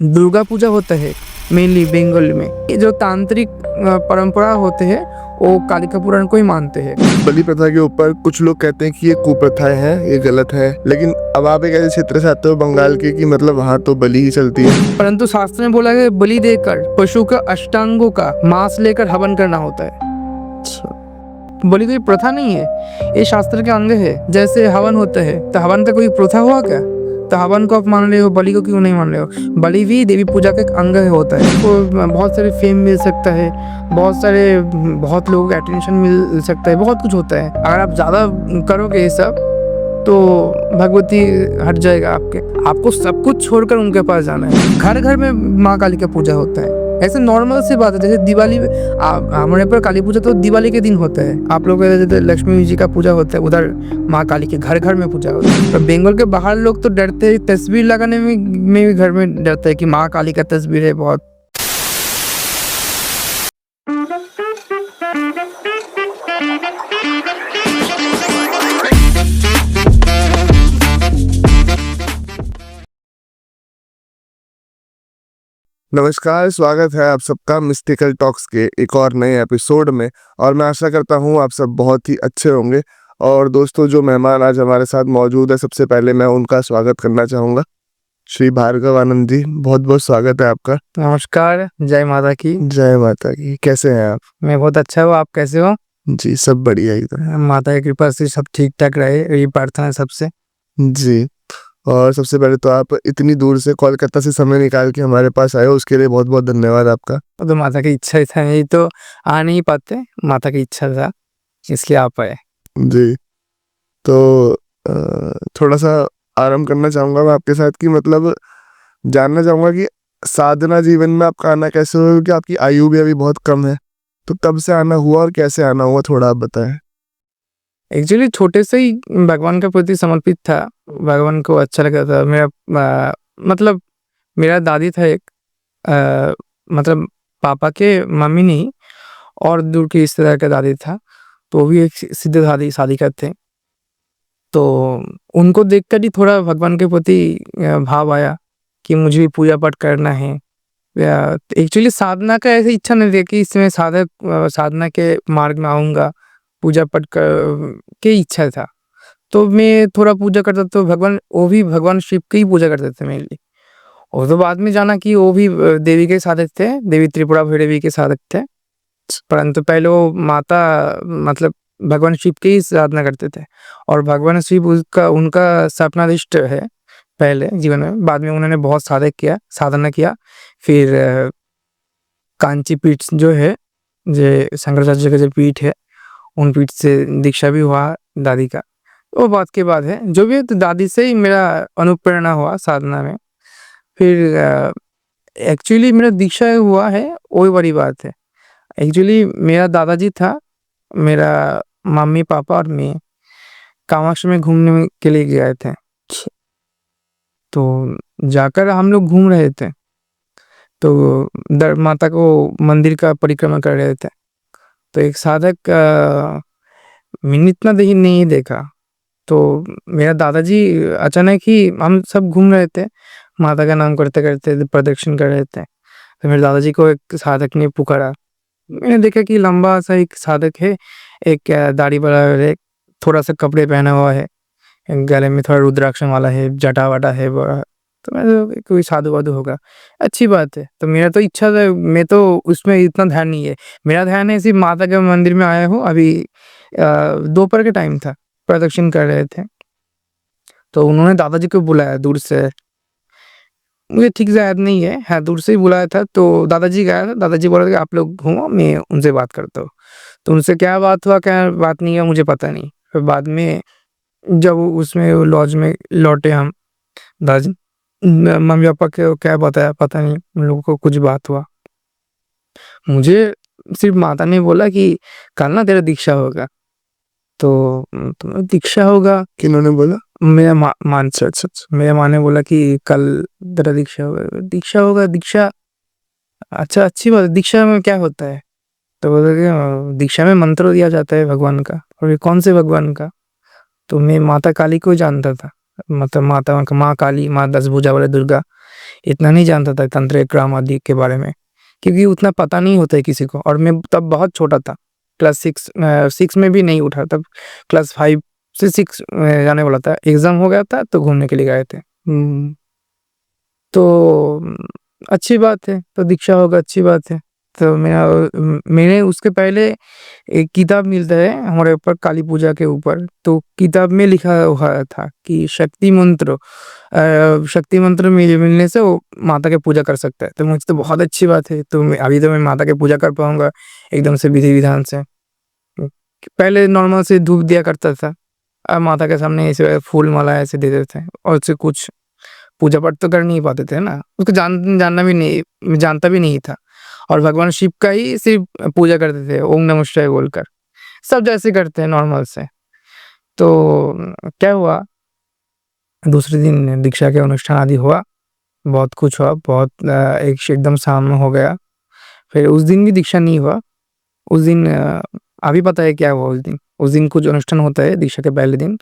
दुर्गा पूजा होता है मेनली बंगाल में। ये जो तांत्रिक परंपरा होते हैं वो कालिका पुराण को ही मानते हैं। बलि प्रथा के ऊपर कुछ लोग कहते हैं कि ये कुप्रथाएं हैं, ये गलत है, लेकिन अब आप एक ऐसे क्षेत्र से आते हो बंगाल के कि मतलब वहाँ तो बलि ही चलती है। परंतु शास्त्र में बोला गया बलि देकर पशु का अष्टांगों का मांस लेकर हवन करना होता है। बलि कोई प्रथा नहीं है, ये शास्त्र के अंग है। जैसे हवन होता है तो हवन का कोई प्रथा हुआ क्या? तो हवन को आप मान रहे हो, बलि को क्यों नहीं मान रहे हो? बलि भी देवी पूजा का एक अंग होता है। तो बहुत सारे फेम मिल सकता है, बहुत लोगों को अटेंशन मिल सकता है, बहुत कुछ होता है। अगर आप ज़्यादा करोगे ये सब तो भगवती हट जाएगा आपको सब कुछ छोड़कर उनके पास जाना है। घर घर में माँ काली का पूजा होता है। ऐसे नॉर्मल सी बात है, जैसे दिवाली हमारे पर काली पूजा तो दिवाली के दिन होता है। आप लोग जैसे लक्ष्मी जी का पूजा होता है, उधर माँ काली के घर घर में पूजा होता है। तो बंगाल के बाहर लोग तो डरते हैं, तस्वीर लगाने में भी घर में डरते हैं कि माँ काली का तस्वीर है बहुत। नमस्कार, स्वागत है आप सबका मिस्टिकल टॉक्स के एक और नए एपिसोड में। और मैं आशा करता हूँ आप सब बहुत ही अच्छे होंगे। और दोस्तों, जो मेहमान आज हमारे साथ मौजूद है, सबसे पहले मैं उनका स्वागत करना चाहूँगा। श्री भार्गव आनंद जी, बहुत बहुत स्वागत है आपका। नमस्कार, जय माता की। जय माता की। कैसे हैं आप? मैं बहुत अच्छा हूँ, आप कैसे हो? जी, सब बढ़िया इधर। माता की कृपा से सब ठीक ठाक रहे, यही प्रार्थना है सबसे। जी, और सबसे पहले तो आप इतनी दूर से कोलकाता से समय निकाल के हमारे पास आए हो, उसके लिए बहुत बहुत धन्यवाद आपका। तो माता की इच्छा था, यही तो आ नहीं पाते, माता की इच्छा था इसलिए आप आए। जी, तो थोड़ा सा आरंभ करना चाहूँगा मैं आपके साथ कि मतलब जानना चाहूँगा कि साधना जीवन में आपका आना कैसे हुआ, क्योंकि आपकी आयु भी अभी बहुत कम है। तो कब से आना हुआ और कैसे आना हुआ, थोड़ा आप बताएं। एक्चुअली छोटे से ही भगवान के प्रति समर्पित था, भगवान को अच्छा लगता था। मतलब मेरा दादी था एक, मतलब पापा के मम्मी नहीं और दूर के रिश्तेदार का दादी था, तो वो भी एक सीधे शादी का थे। तो उनको देखकर ही थोड़ा भगवान के प्रति भाव आया कि मुझे भी पूजा पाठ करना है। एक्चुअली साधना का ऐसी इच्छा नहीं थी कि इसमें साधना के मार्ग में आऊँगा, पूजा पाठ के इच्छा था। तो मैं थोड़ा पूजा करता, तो वो भी भगवान शिव की ही पूजा करते थे मेनली। और तो बाद में जाना कि वो भी देवी के साधक थे, देवी त्रिपुरा भैरवी के साधक थे। परंतु पहले वो माता मतलब भगवान शिव की ही साधना करते थे। और भगवान शिव उनका सपनाधीष्ट है पहले जीवन में। बाद में उन्होंने बहुत साधना किया। फिर कांची पीठ जो है, जो शंकराचार्य का जो पीठ है, उन पीठ से दीक्षा भी हुआ दादी का। वो बात की बात है, जो भी है, तो दादी से ही मेरा अनुप्रेरणा हुआ साधना में। फिर एक्चुअली मेरा दीक्षा हुआ है, वही बड़ी बात है। एक्चुअली मेरा दादाजी था, मेरा मम्मी पापा और मैं कामाख्या में घूमने के लिए गए थे। तो जाकर हम लोग घूम रहे थे, तो माता को मंदिर का परिक्रमा कर रहे थे। तो एक साधक मैंने इतना नहीं देखा। तो मेरा दादाजी अचानक ही, हम सब घूम रहे थे, माता का नाम करते करते प्रदक्षिण कर रहे थे, तो मेरे दादाजी को एक साधक ने पुकारा। मैंने देखा कि लंबा सा एक साधक है, एक दाढ़ी वाला है, थोड़ा सा कपड़े पहना हुआ है, गले में थोड़ा रुद्राक्ष वाला है, जटा वटा है बड़ा। तो मैं कोई साधु वाधु होगा, अच्छी बात है। तो मेरा तो इच्छा था, मैं तो उसमें इतना ध्यान नहीं है, मेरा ध्यान है सिर्फ माता के मंदिर में आया हूँ। अभी दोपहर के टाइम था, प्रदक्षिण कर रहे थे, तो उन्होंने दादाजी को बुलाया दूर से। मुझे ठीक से याद नहीं है, हाँ दूर से ही बुलाया था। तो दादाजी गया था, दादाजी बोला कि आप लोग घूमो, मैं उनसे बात करता हूँ। तो उनसे क्या बात हुआ क्या बात नहीं हुआ मुझे पता नहीं। फिर बाद में जब उसमें लॉज में लौटे हम, दादाजी मम्मी पापा को क्या बताया पता नहीं, उन लोगों को कुछ बात हुआ। मुझे सिर्फ माता ने बोला कि कल ना तेरा दीक्षा होगा। तो दीक्षा होगा, किन्होंने बोला? मेरा मेरे माँ ने बोला कि कल तेरा दीक्षा होगा। दीक्षा, अच्छा अच्छी बात है, दीक्षा में क्या होता है? तो बोला कि दीक्षा में मंत्र दिया जाता है भगवान का। और ये कौन से भगवान का? तो मैं माता काली को जानता था, मतलब माँ काली, माँ 10 भुजा वाले दुर्गा, इतना नहीं जानता था तंत्र क्रम आदि के बारे में, क्योंकि उतना पता नहीं होता है किसी को और मैं तब बहुत छोटा था। क्लास 6 में भी नहीं उठा तब, क्लास 5 से 6 जाने वाला था। एग्ज़ाम हो गया था तो घूमने के लिए गए थे। तो अच्छी बात है, तो दीक्षा होगा अच्छी बात है। तो मैंने उसके पहले एक किताब मिलता है हमारे ऊपर काली पूजा के ऊपर, तो किताब में लिखा हुआ था कि शक्ति मंत्र मिलने से वो माता की पूजा कर सकता है। तो मुझे तो बहुत अच्छी बात है, तो मैं माता की पूजा कर पाऊँगा एकदम से विधि-विधान से। पहले नॉर्मल से धूप दिया करता था, अब माता के सामने ऐसे फूल माला ऐसे दे देते हैं और उससे कुछ पूजा पाठ तो कर नहीं पाते थे ना, उसको जानना भी नहीं, जानता भी नहीं था। और भगवान शिव का ही सिर्फ पूजा करते थे ओम नमः शिवाय बोलकर, सब जैसे करते हैं नॉर्मल से। तो क्या हुआ, दूसरे दिन दीक्षा के अनुष्ठान आदि हुआ, बहुत कुछ हुआ, बहुत एक एकदम शाम में हो गया। फिर उस दिन भी दीक्षा नहीं हुआ, उस दिन अभी पता है क्या हुआ उस दिन। उस दिन कुछ अनुष्ठान होता है दीक्षा के पहले दिन,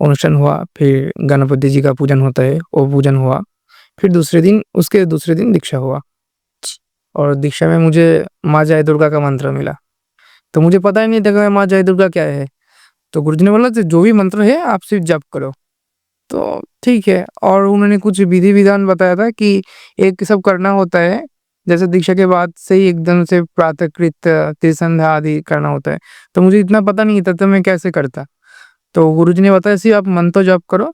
अनुष्ठान हुआ, फिर गणपति जी का पूजन होता है, वो पूजन हुआ। फिर उसके दूसरे दिन दीक्षा हुआ और दीक्षा में मुझे माँ जय दुर्गा का मंत्र मिला। तो मुझे पता ही नहीं था कि माँ जय दुर्गा क्या है। तो गुरुजी ने बोला जो भी मंत्र है आप सिर्फ जप करो। तो ठीक है, और उन्होंने कुछ विधि-विधान बताया था कि एक सब करना होता है, जैसे दीक्षा के बाद से ही एकदम से प्रातःकृत त्रिसंध्या आदि करना होता है। तो मुझे इतना पता नहीं था तो मैं कैसे करता। तो गुरुजी ने बताया सिर्फ आप मंत्र जप करो,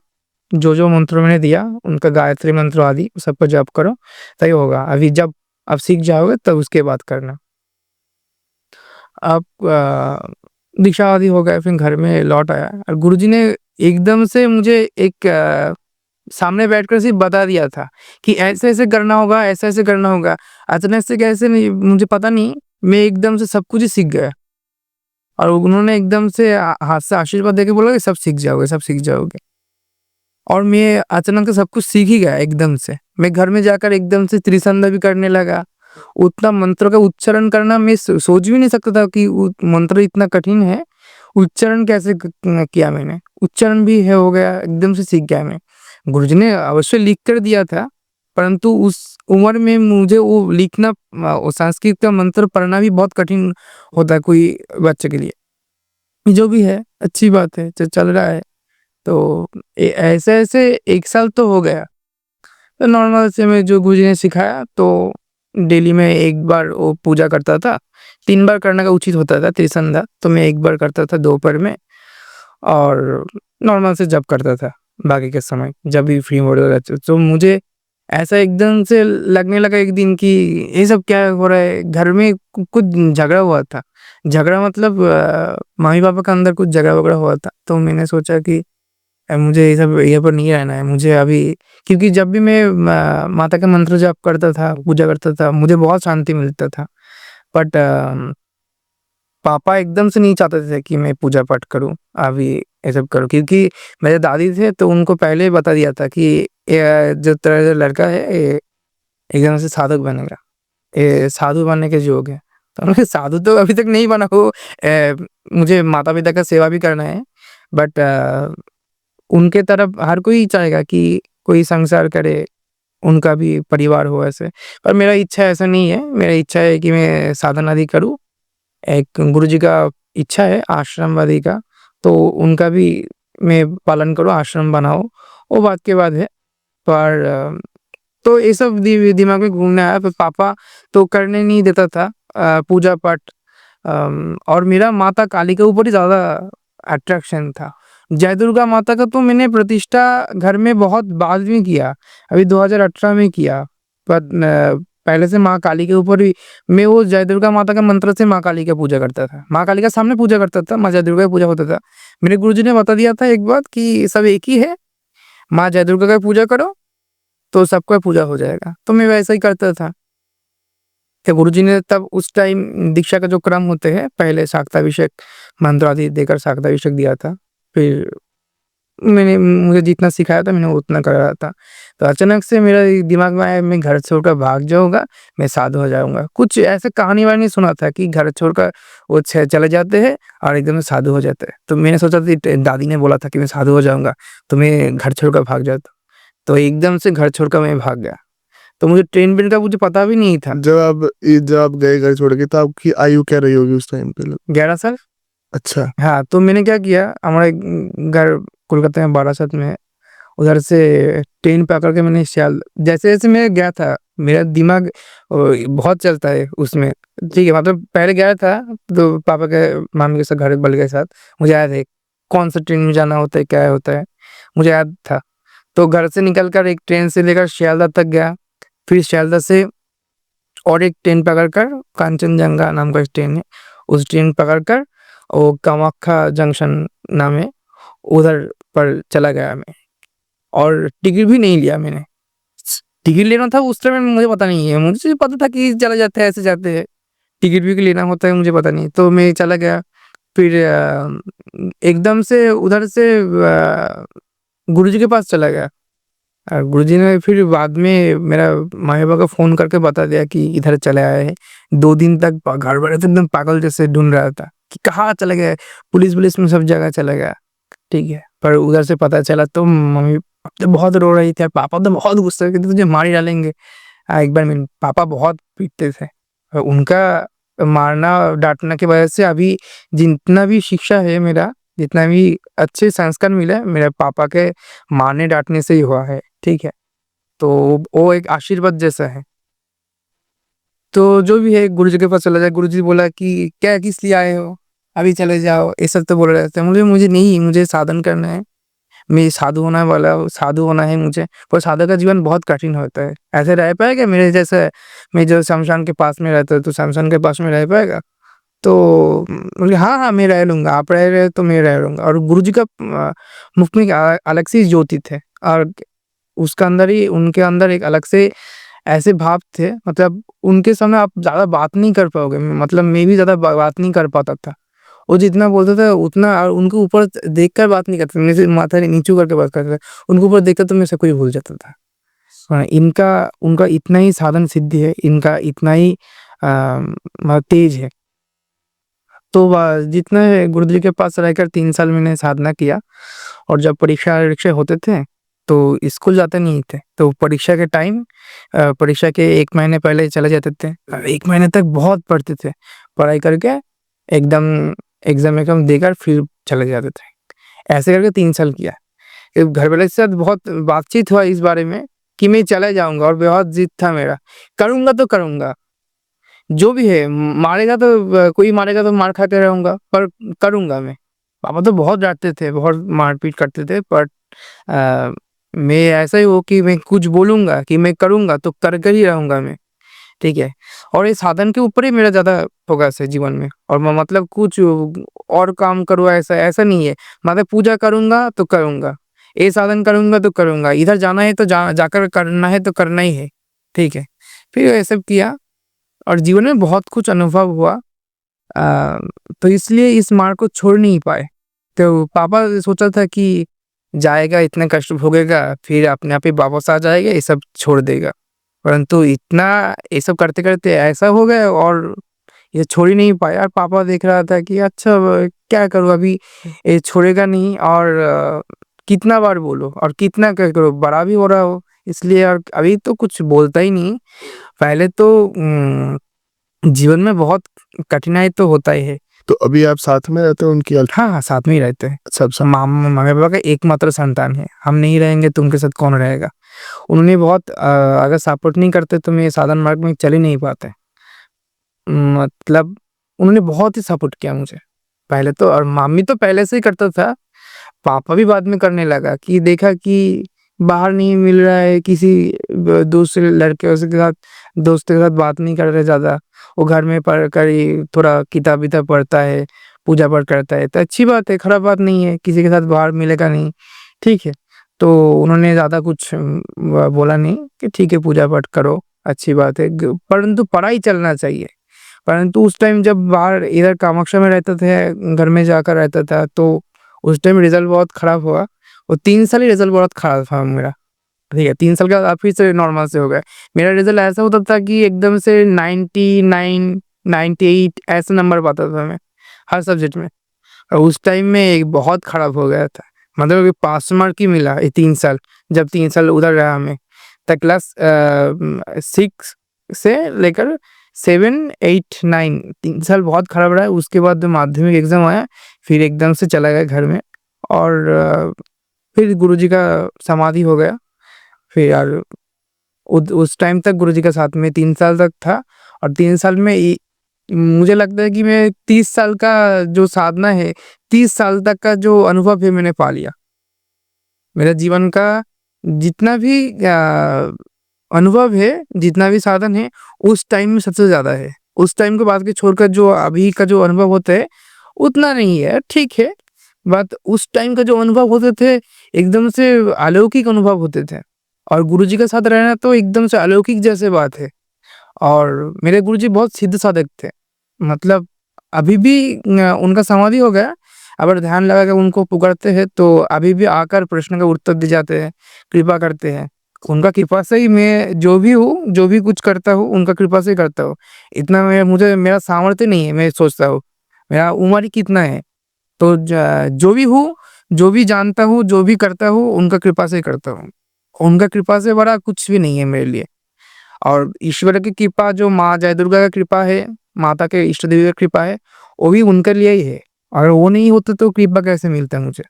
जो मंत्र मैंने दिया उनका गायत्री मंत्र आदि सबको जप करो, सही होगा। अभी जब आप सीख जाओगे तब उसके बाद करना। अब दीक्षा आदि हो गया, फिर घर में लौट आया और गुरुजी ने एकदम से मुझे एक सामने बैठकर सिर्फ बता दिया था कि ऐसे-ऐसे करना होगा, ऐसे-ऐसे करना होगा। अचानक से कैसे नहीं मुझे पता नहीं, मैं एकदम से सब कुछ ही सीख गया और उन्होंने एकदम से हाथ से आशीर्वाद देके बोला कि सब सीख जाओगे, सब सीख जाओगे। और मैं अचानक से सब कुछ सीख ही गया एकदम से। मैं घर में जाकर एकदम से त्रिसंध्या भी करने लगा। उतना मंत्र का उच्चारण करना मैं सोच भी नहीं सकता था कि मंत्र इतना कठिन है। उच्चारण कैसे किया मैंने, उच्चारण भी है हो गया, एकदम से सीख गया मैं। गुरुजी ने अवश्य लिख कर दिया था, परंतु उस उम्र में मुझे वो लिखना वो संस्कृत का मंत्र पढ़ना भी बहुत कठिन होता है कोई बच्चे के लिए। जो भी है अच्छी बात है, चल रहा है। तो ऐसे-ऐसे 1 साल तो हो गया। तो नॉर्मल से मैं जो गुरुजी ने सिखाया तो डेली में 1 बार वो पूजा करता था। 3 बार करने का उचित होता था त्रिसंध्या, तो मैं 1 बार करता था दोपहर में और नॉर्मल से जप करता था बाकी के समय, जब भी फ्री मोड रहते। तो मुझे ऐसा एकदम से लगने लगा एक दिन कि ये सब क्या हो रहा है? घर में कुछ झगड़ा हुआ था। झगड़ा मतलब मम्मी-पापा के अंदर कुछ झगड़ा-वगड़ा हुआ था। तो मैंने सोचा कि मुझे ये सब यहाँ पर नहीं रहना है। मुझे अभी, क्योंकि जब भी मैं माता का मंत्र जाप करता था, पूजा करता था, मुझे बहुत शांति मिलता था। बट पापा एकदम से नहीं चाहते थे कि मैं पूजा पाठ करूँ, अभी ये सब करूँ, क्योंकि मेरे दादी थे तो उनको पहले ही बता दिया था कि जो तेरा जो लड़का है ये एकदम से साधक बनेगा, ये साधु बनने के योग्य है। तो मैं साधु तो अभी तक नहीं बना हूँ, मुझे माता-पिता का सेवा भी करना है, बट उनके तरफ हर कोई चाहेगा कि कोई संसार करे, उनका भी परिवार हो ऐसे। पर मेरा इच्छा ऐसा नहीं है, मेरा इच्छा है कि मैं साधना आदि करूँ। एक गुरुजी का इच्छा है आश्रमवादी का, तो उनका भी मैं पालन करूँ, आश्रम बनाऊँ, वो बात की बात है। पर तो ये सब दिमाग में घूमने आया, पर पापा तो करने नहीं देता था पूजा-पाठ। और मेरा माता काली के ऊपर ही ज़्यादा अट्रैक्शन था। जय दुर्गा माता का तो मैंने प्रतिष्ठा घर में बहुत बाद में किया, अभी 2018 में किया। पर पहले से माँ काली के ऊपर ही मैं वो जय दुर्गा माता का मंत्र से माँ काली का पूजा करता था। माँ काली का सामने पूजा करता था, माँ जय दुर्गा की पूजा होता था। मेरे गुरुजी ने बता दिया था एक बात कि सब एक ही है, माँ जय दुर्गा का पूजा करो, तो सबका पूजा हो जाएगा। तो मैं वैसा ही करता था। तो गुरुजी ने तब उस टाइम दीक्षा का जो क्रम होते हैं, पहले शाक्ताभिषेक मंत्र आदि देकर शाक्ताभिषेक दिया था। फिर मुझे जितना सिखाया था मैंने उतना करा था। तो अचानक से मेरे दिमाग में आया मैं घर छोड़कर भाग जाऊँगा, मैं साधु हो जाऊँगा। कुछ ऐसे कहानी-वहानी सुना था कि घर छोड़कर वो चले जाते हैं और एकदम से साधु हो जाते हैं। तो मैंने सोचा कि दादी ने बोला था कि मैं साधु हो जाऊँगा, तो मैं घर छोड़कर भाग जाता। तो एकदम से घर छोड़कर मैं भाग गया। तो मुझे ट्रेन का मुझे पता भी नहीं था। जब आप गए घर छोड़ के, तो आपकी आयु क्या रही होगी उस टाइम पे? 11 साल। अच्छा। हाँ, तो मैंने क्या किया, हमारा एक घर कोलकाता में बारासत में है, उधर से ट्रेन पकड़ के मैंने जैसे-जैसे मैं गया था, मेरा दिमाग बहुत चलता है उसमें, ठीक है? मतलब पहले गया था, तो पापा के मामी के साथ, घर वाले के साथ, मुझे याद है, कौन-सा ट्रेन में जाना होता है, क्या होता है, मुझे याद था। तो घर से निकल कर एक ट्रेन से लेकर सियालदह तक गया, फिर सियालदह से और एक ट्रेन पकड़कर, कांचनजंगा नाम का एक ट्रेन है, उस ट्रेन पकड़कर वो कामाख्या जंक्शन नाम है, उधर पर चला गया मैं, और टिकट भी नहीं लिया मैंने। टिकट लेना था उस समय, मुझे पता नहीं है, मुझे पता था कि चला जाता है, ऐसे जाते हैं, टिकट भी लेना होता है मुझे पता नहीं, तो मैं चला गया। फिर एकदम से उधर से गुरुजी के पास चला गया। गुरुजी ने फिर बाद में मेरा माँ-बाप को फ़ोन करके बता दिया कि इधर चले आए हैं। 2 दिन तक घर वाले तो एकदम पागल जैसे ढूँढ रहा था कि कहाँ चला गया है? पुलिस-वुलिस में सब जगह चला गया, ठीक है। पर उधर से पता चला तो मम्मी तो बहुत रो रही थी, और पापा तो बहुत गुस्सा कहते तुझे मार ही डालेंगे। एक बार मेरे पापा बहुत पीटते थे, उनका मारना डाँटना की वजह से अभी जितना भी शिक्षा है मेरा, जितना भी अच्छे संस्कार मिले, मेरे पापा के मारने डाँटने से ही हुआ है, ठीक है? तो वो एक आशीर्वाद जैसा है। तो जो भी है, गुरुजी के पास चला जाए, गुरुजी बोला कि क्या किस लिए आए हो? अभी चले जाओ, ये सब तो बोल रहे थे। मुझे नहीं, मुझे साधन करना है। मैं साधु होने वाला हूँ, साधु होना है मुझे, पर साधु का जीवन बहुत कठिन होता है। ऐसे रह पाएगा मेरे जैसे, मैं जो शमशान के पास में रहता हूँ, तो शमशान के पास में रह पाएगा? तो बोले, "हाँ, हाँ, मैं रह लूँगा, आप रह रहे हो तो मैं रह लूँगा।" और गुरुजी का मुख में एक अलग सी ज्योति थे, और उसका अंदर ही, उनके अंदर एक अलग से ऐसे भाव थे, मतलब उनके सामने आप ज़्यादा बात नहीं कर पाओगे, मतलब मैं भी ज़्यादा बात नहीं कर पाता था। वो जितना बोलते थे उतना, और उनके ऊपर देखकर बात नहीं करते, मेरे से माथा नीचू करके बात करते थे। उनके ऊपर देखकर तो मैं सब कुछ भूल जाता था। हाँ, उनका इतना ही साधन सिद्धि है, इनका इतना ही तेज है। तो जितना है, गुरुजी के पास रहकर 3 साल मैंने साधना किया, और जब परीक्षा-वरीक्षा होते थे, तो स्कूल जाते नहीं थे। तो परीक्षा के टाइम, परीक्षा के 1 महीने पहले ही चले जाते थे। 1 महीने तक बहुत पढ़ते थे। पढ़ाई करके एकदम एग्ज़ाम देकर फिर चले जाते थे। ऐसे करके 3 साल किया। फिर घरवाले के साथ बहुत बातचीत हुआ इस बारे में कि मैं चला जाऊँगा, और बहुत ज़िद था मेरा, करूँगा तो करूँगा। जो भी है, मारेगा तो कोई मारेगा तो मार खाते रहूँगा, पर करूँगा मैं। पापा तो बहुत डाँटते थे, बहुत मार-पीट करते थे, बट मैं ऐसा ही हूँ कि मैं कुछ बोलूँगा कि मैं करूँगा तो कर कर ही रहूँगा मैं, ठीक है? और ये साधन के ऊपर ही मेरा ज़्यादा फ़ोकस है जीवन में, और मैं मतलब कुछ और काम करूँ, ऐसा ऐसा नहीं है। मतलब पूजा करूँगा तो करूँगा, ये साधन करूँगा तो करूँगा, इधर जाना है तो जाकर करना है तो करना ही है, ठीक है? फिर ये सब किया, और जीवन में बहुत कुछ अनुभव हुआ, अ, तो इसलिए इस मार्ग को छोड़ नहीं पाए। तो पापा सोचा था कि जाएगा, इतना कष्ट भोगेगा, फिर अपने आप ही वापस आ जाएगा, ये सब छोड़ देगा। परंतु इतना ये सब करते-करते ऐसा हो गया, और ये छोड़ ही नहीं पाया, और पापा देख रहा था कि अच्छा, अब क्या करूँ अभी, ये छोड़ेगा नहीं, और कितना बार बोलो और कितना क्या करो, बड़ा भी हो रहा हो, इसलिए और अभी तो कुछ बोलता ही नहीं। पहले तो जीवन में बहुत कठिनाई तो होता ही है। तो अभी आप साथ में रहते हो उनकी हाँ, हाँ, साथ में ही रहते हैं। अच्छा, अच्छा। मम्मी-पापा का एकमात्र संतान है। हम नहीं रहेंगे तो उनके साथ कौन रहेगा? उन्होंने बहुत अगर सपोर्ट नहीं करते तो मैं साधन मार्ग में चल ही नहीं पाते। मतलब उन्होंने बहुत ही सपोर्ट किया मुझे। पहले तो, और मम्मी तो पहले से ही करता था, पापा भी बाद में करने लगा कि देखा कि बाहर नहीं मिल रहा है, किसी दूसरे लड़के के साथ, दोस्त के साथ बात नहीं कर रहे ज़्यादा, वो घर में पढ़ कर ही थोड़ा किताब-विताब पढ़ता है, पूजा-पाठ करता है, तो अच्छी बात है, खराब बात नहीं है, किसी के साथ बाहर मिलेगा नहीं, ठीक है। तो उन्होंने ज़्यादा कुछ बोला नहीं कि ठीक है, पूजा-पाठ करो, अच्छी बात है, परंतु पढ़ाई चलना चाहिए। परंतु उस टाइम जब बाहर इधर कामाख्या में रहते थे, घर में जाकर रहता था, तो उस टाइम रिज़ल्ट बहुत खराब हुआ, और 3 साल ही रिज़ल्ट बहुत खराब था मेरा, ठीक है? 3 साल के बाद आप फिर से नॉर्मल से हो गए। मेरा रिज़ल्ट ऐसा होता था कि एकदम से 99, 98 ऐसे नंबर पाता था मैं, हर सब्जेक्ट में, और उस टाइम में एक बहुत खराब हो गया था। मतलब कि पास मार्क ही मिला ये 3 साल, जब 3 साल उधर रहा मैं। तक क्लास 6 से लेकर 7, 8, 9 3 साल बहुत खराब रहा है। उसके बाद माध्यमिक एग्ज़ाम आया, फिर एकदम से चला गया घर में और फिर गुरुजी का समाधि हो गया। फिर यार उस टाइम तक गुरुजी का साथ में 3 साल तक था और 3 साल में मुझे लगता है कि मैं 30 साल का जो साधना है, 30 साल तक का जो अनुभव है मैंने पा लिया। मेरा जीवन का जितना भी अनुभव है, जितना भी साधन है, उस टाइम में सबसे ज़्यादा है। उस टाइम के बाद के छोड़कर जो अभी का जो अनुभव होता है, उतना नहीं है, ठीक है। बट उस टाइम का जो अनुभव होते थे, एकदम से अलौकिक अनुभव होते थे और गुरुजी के साथ रहना तो एकदम से अलौकिक जैसे बात है। और मेरे गुरुजी बहुत सिद्ध साधक थे। मतलब अभी भी उनका समाधि हो गया, अगर ध्यान लगा के उनको पुकारते हैं तो अभी भी आकर प्रश्न का उत्तर दे जाते हैं, कृपा करते हैं। उनका कृपा से ही मैं जो भी हूँ, जो भी कुछ करता हूँ, उनका कृपा से ही करता हूँ। इतना मेरा सामर्थ्य नहीं है, मैं सोचता हूँ, मेरा उम्र ही कितना है। तो जो भी हूँ, जो भी जानता हूँ, जो भी करता हूँ, उनका कृपा से ही करता हूँ। उनका कृपा से बड़ा कुछ भी नहीं है मेरे लिए। और ईश्वर की कृपा जो माँ जय दुर्गा का कृपा है, माता के इष्ट देवी का कृपा है, वो भी उनके लिए ही है। अगर वो नहीं होते तो कृपा कैसे मिलता मुझे?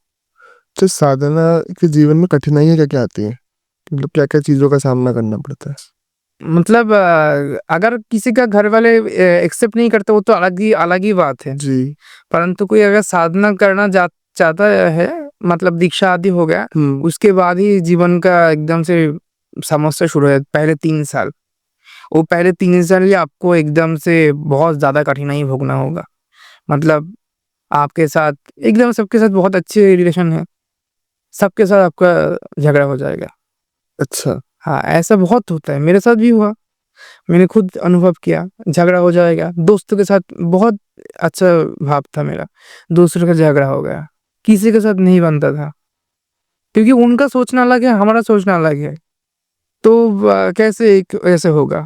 तो साधना के जीवन में कठिनाइयाँ क्या-क्या आती हैं? मतलब क्या-क्या चीज़ों का सामना करना पड़ता है? मतलब अगर किसी का घर वाले एक्सेप्ट नहीं करते वो तो अलग ही बात है। जी। परंतु कोई अगर साधना करना चाहता है, मतलब दीक्षा आदि हो गया, उसके बाद ही जीवन का एकदम से समस्या शुरू है। पहले 3 साल, वो पहले 3 साल ही आपको एकदम से बहुत ज़्यादा कठिनाई भोगना होगा। मतलब आपके साथ एकदम सबके साथ बहुत अच्छे रिलेशन है, सबके साथ आपका झगड़ा हो जाएगा। अच्छा। हाँ, ऐसा बहुत होता है, मेरे साथ भी हुआ। मैंने खुद अनुभव किया, झगड़ा हो जाएगा। दोस्तों के साथ बहुत अच्छा भाव था मेरा, दूसरों का झगड़ा हो गया, किसी के साथ नहीं बनता था। क्योंकि उनका सोचना अलग है, हमारा सोचना अलग है। तो कैसे ऐसे होगा?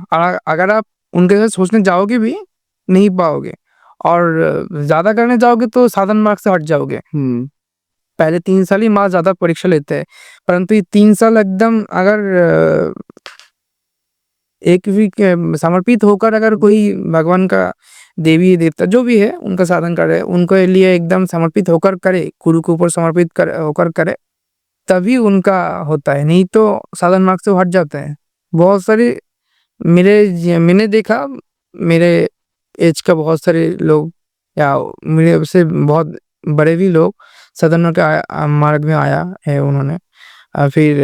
अगर आप उनके साथ सोचने जाओगे भी, नहीं पाओगे और ज़्यादा करने जाओगे तो साधन मार्ग से हट जाओगे। पहले 3 साल ही माँ ज़्यादा परीक्षा लेते हैं, परंतु ये 3 साल एकदम अगर एक भी समर्पित होकर अगर कोई भगवान का देवी-देवता जो भी है उनका साधन करे, उनके लिए एकदम समर्पित होकर करे, गुरु के ऊपर समर्पित होकर करे, तभी उनका होता है, नहीं तो साधन मार्ग से वो हट जाते हैं। बहुत सारे मैंने देखा, मेरे एज का बहुत सारे लोग या मेरे से बहुत बड़े भी लोग साधन मार्ग मार्ग में आया है उन्होंने। फिर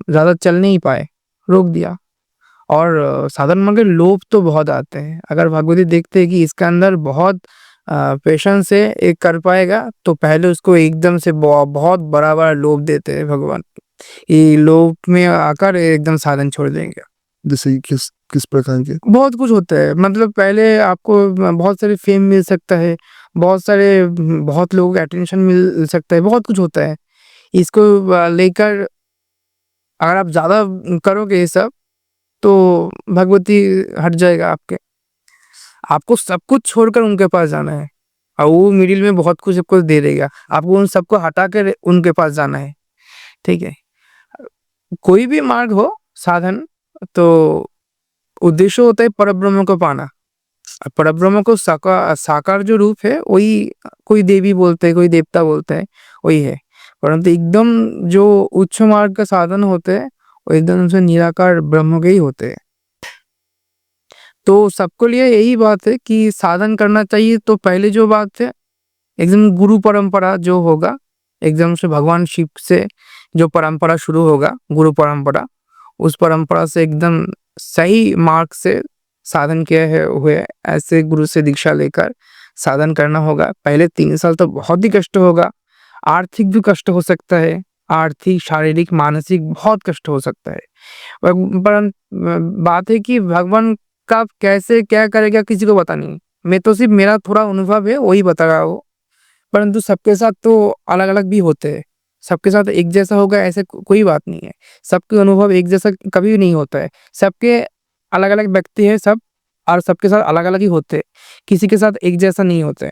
ज़्यादा चल नहीं पाए, रोक दिया। और साधन मार्ग में लोभ तो बहुत आते हैं। अगर भगवती देखते हैं कि इसके अंदर बहुत पेशेंस है, ये कर पाएगा, तो पहले उसको एकदम से बहुत बड़ा-बड़ा लोभ देते हैं भगवान। ये लोभ में आकर एकदम साधन छोड़ देंगे। जैसे कि किस प्रकार के? बहुत कुछ होता है, मतलब पहले आपको बहुत सारे फेम मिल सकता है, बहुत लोगों का अटेंशन मिल सकता है, बहुत कुछ होता है। इसको लेकर अगर आप ज़्यादा करोगे ये सब, तो भगवती हट जाएगा आपके। आपको सब कुछ छोड़कर उनके पास जाना है और वो मिडिल में बहुत कुछ आपको दे देगा। आपको उन सबको हटा कर उनके पास जाना है, ठीक है? कोई भी मार्ग हो, साधन, तो उद्देश्य होता है परब्रह्म को पाना। परब्रह्म को साकार जो रूप है, वही कोई देवी बोलते हैं, कोई देवता बोलते हैं, वही है। परंतु एकदम जो उच्च मार्ग का साधन होते हैं, वो एकदम से निराकार ब्रह्म के ही होते हैं। तो सबके लिए यही बात है कि साधन करना चाहिए, तो पहले जो बात है, एकदम गुरु परंपरा जो होगा, एकदम से भगवान शिव से जो परंपरा शुरू होगा, गुरु परंपरा, उस परंपरा से एकदम सही मार्ग से साधन किए हुए ऐसे गुरु से दीक्षा लेकर साधन करना होगा। पहले 3 साल तो बहुत ही कष्ट होगा, आर्थिक भी कष्ट हो सकता है, आर्थिक, शारीरिक, मानसिक बहुत कष्ट हो सकता है। पर बात है कि भगवान कब कैसे क्या करेगा किसी को पता नहीं। मैं तो सिर्फ मेरा थोड़ा अनुभव है वही बता रहा हूँ, परंतु सबके साथ तो अलग-अलग भी होते हैं। सबके साथ एक जैसा होगा ऐसे कोई बात नहीं है। सबके अनुभव एक जैसा कभी भी नहीं होता है। सबके अलग-अलग व्यक्ति हैं सब और सबके साथ अलग-अलग ही होते हैं। किसी के साथ एक जैसा नहीं होते हैं,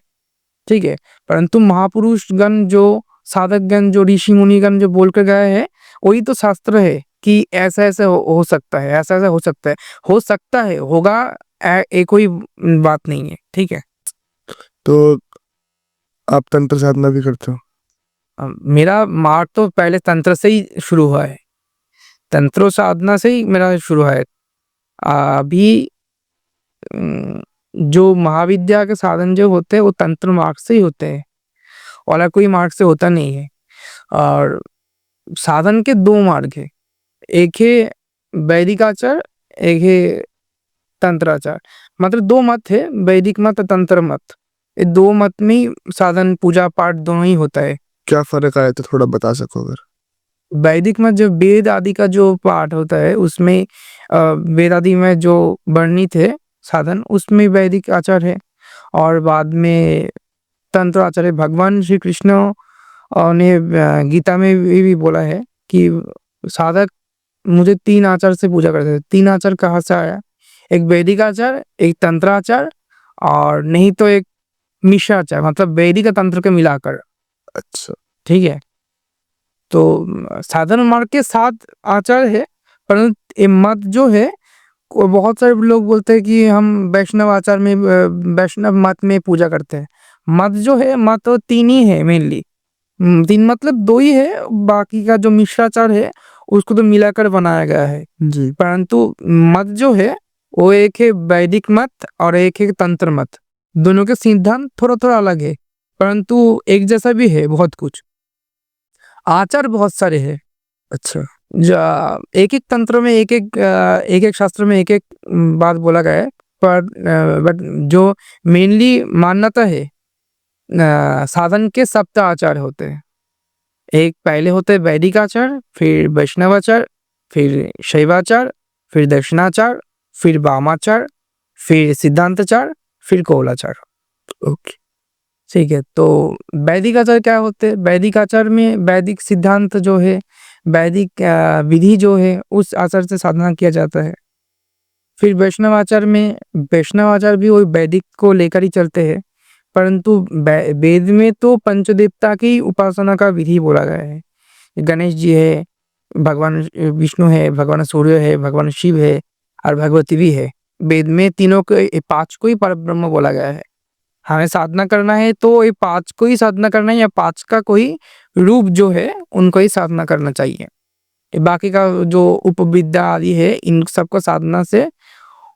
ठीक है? परंतु महापुरुषगण जो साधकगण जो ऋषि मुनिगण जो बोल कर गए हैं, वही तो शास्त्र है कि ऐसा-ऐसा हो सकता है, ऐसा-ऐसा हो सकता है, होगा ये कोई बात नहीं है, ठीक है? तो आप तंत्र साधना भी करते हो? मेरा मार्ग तो पहले तंत्र से ही शुरू हुआ है। तंत्र साधना से ही मेरा शुरू है। अभी जो महाविद्या के साधन जो होते हैं वो तंत्र मार्ग से ही होते हैं, और कोई मार्ग से होता नहीं है। और साधन के 2 मार्ग हैं, एक है वैदिक आचार, एक है तंत्राचार। मतलब 2 मत है, वैदिक मत और तंत्र मत। ये 2 मत में ही साधन, पूजा पाठ दोनों ही होता है। क्या फ़र्क आया तो थोड़ा बता सको अगर? वैदिक में जो वेद आदि का जो पाठ होता है उसमें वेद आदि में जो वर्णित है साधन, उसमें वैदिक आचार है। और बाद में तंत्र आचार है। भगवान श्री कृष्ण ने गीता में भी बोला है कि साधक मुझे 3 आचार से पूजा करते थे। 3 आचार कहाँ से आया? एक वैदिक आचार, एक तंत्र आचार, और नहीं तो एक मिश्र आचार, मतलब वैदिक और तंत्र के मिलाकर, अच्छा। ठीक है? तो साधन मार्ग के 7 आचार है, परंतु ये मत जो है वो बहुत सारे लोग बोलते हैं कि हम वैष्णव आचार में वैष्णव मत में पूजा करते हैं। मत जो है, मत तो 3 ही है मेनली। 3 मतलब 2 ही है, बाकी का जो मिश्राचार है उसको तो मिलाकर बनाया गया है। जी। परंतु मत जो है वो एक है वैदिक मत और एक है तंत्र मत। दोनों के सिद्धांत थोड़ा-थोड़ा अलग है, परंतु एक जैसा भी है बहुत कुछ। आचार बहुत सारे हैं। अच्छा। एक-एक तंत्र में एक-एक शास्त्र में एक-एक बात बोला गया है, पर बट जो मेनली मान्यता है, साधन के सप्त आचार होते हैं। एक पहले होते हैं वैदिक आचार, फिर वैष्णवाचार, फिर शैवाचार, फिर दक्षिणाचार, फिर वामाचार, फिर सिद्धांताचार, फिर कौलाचार। ओके। ठीक है, तो वैदिक आचार क्या होते हैं? वैदिक आचार में वैदिक सिद्धांत जो है, वैदिक विधि जो है, उस आचार से साधना किया जाता है। फिर वैष्णवाचार में, वैष्णवाचार भी वही वैदिक को लेकर ही चलते हैं, परंतु वेद में तो पंचदेवता की उपासना का विधि बोला गया है। गणेश जी है, भगवान विष्णु है, भगवान सूर्य है, भगवान शिव है और भगवती भी है। वेद में तीनों को, ये 5 को ही परब्रह्म बोला गया है। हमें साधना करना है तो ये 5 को ही साधना करना है, या 5 का कोई रूप जो है उनको ही साधना करना चाहिए। ये बाकी का जो उपविद्या आदि है, इन सबको साधना से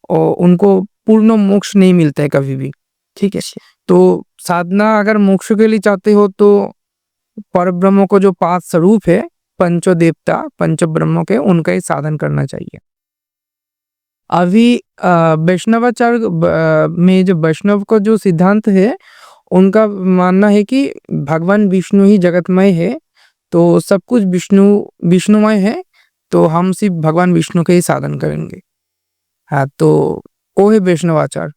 उनको पूर्ण मोक्ष नहीं मिलता है कभी भी, ठीक है? तो साधना अगर मोक्ष के लिए चाहते हो तो परब्रह्म को जो 5 स्वरूप है, पंचो देवता, पंच ब्रह्मों के, उनका ही साधन करना चाहिए। अभी वैष्णवाचार में जो वैष्णव का जो सिद्धांत है, उनका मानना है कि भगवान विष्णु ही जगतमय है, तो सब कुछ विष्णुमय है, तो हम सिर्फ भगवान विष्णु के ही साधन करेंगे। हाँ, तो वो है वैष्णवाचार।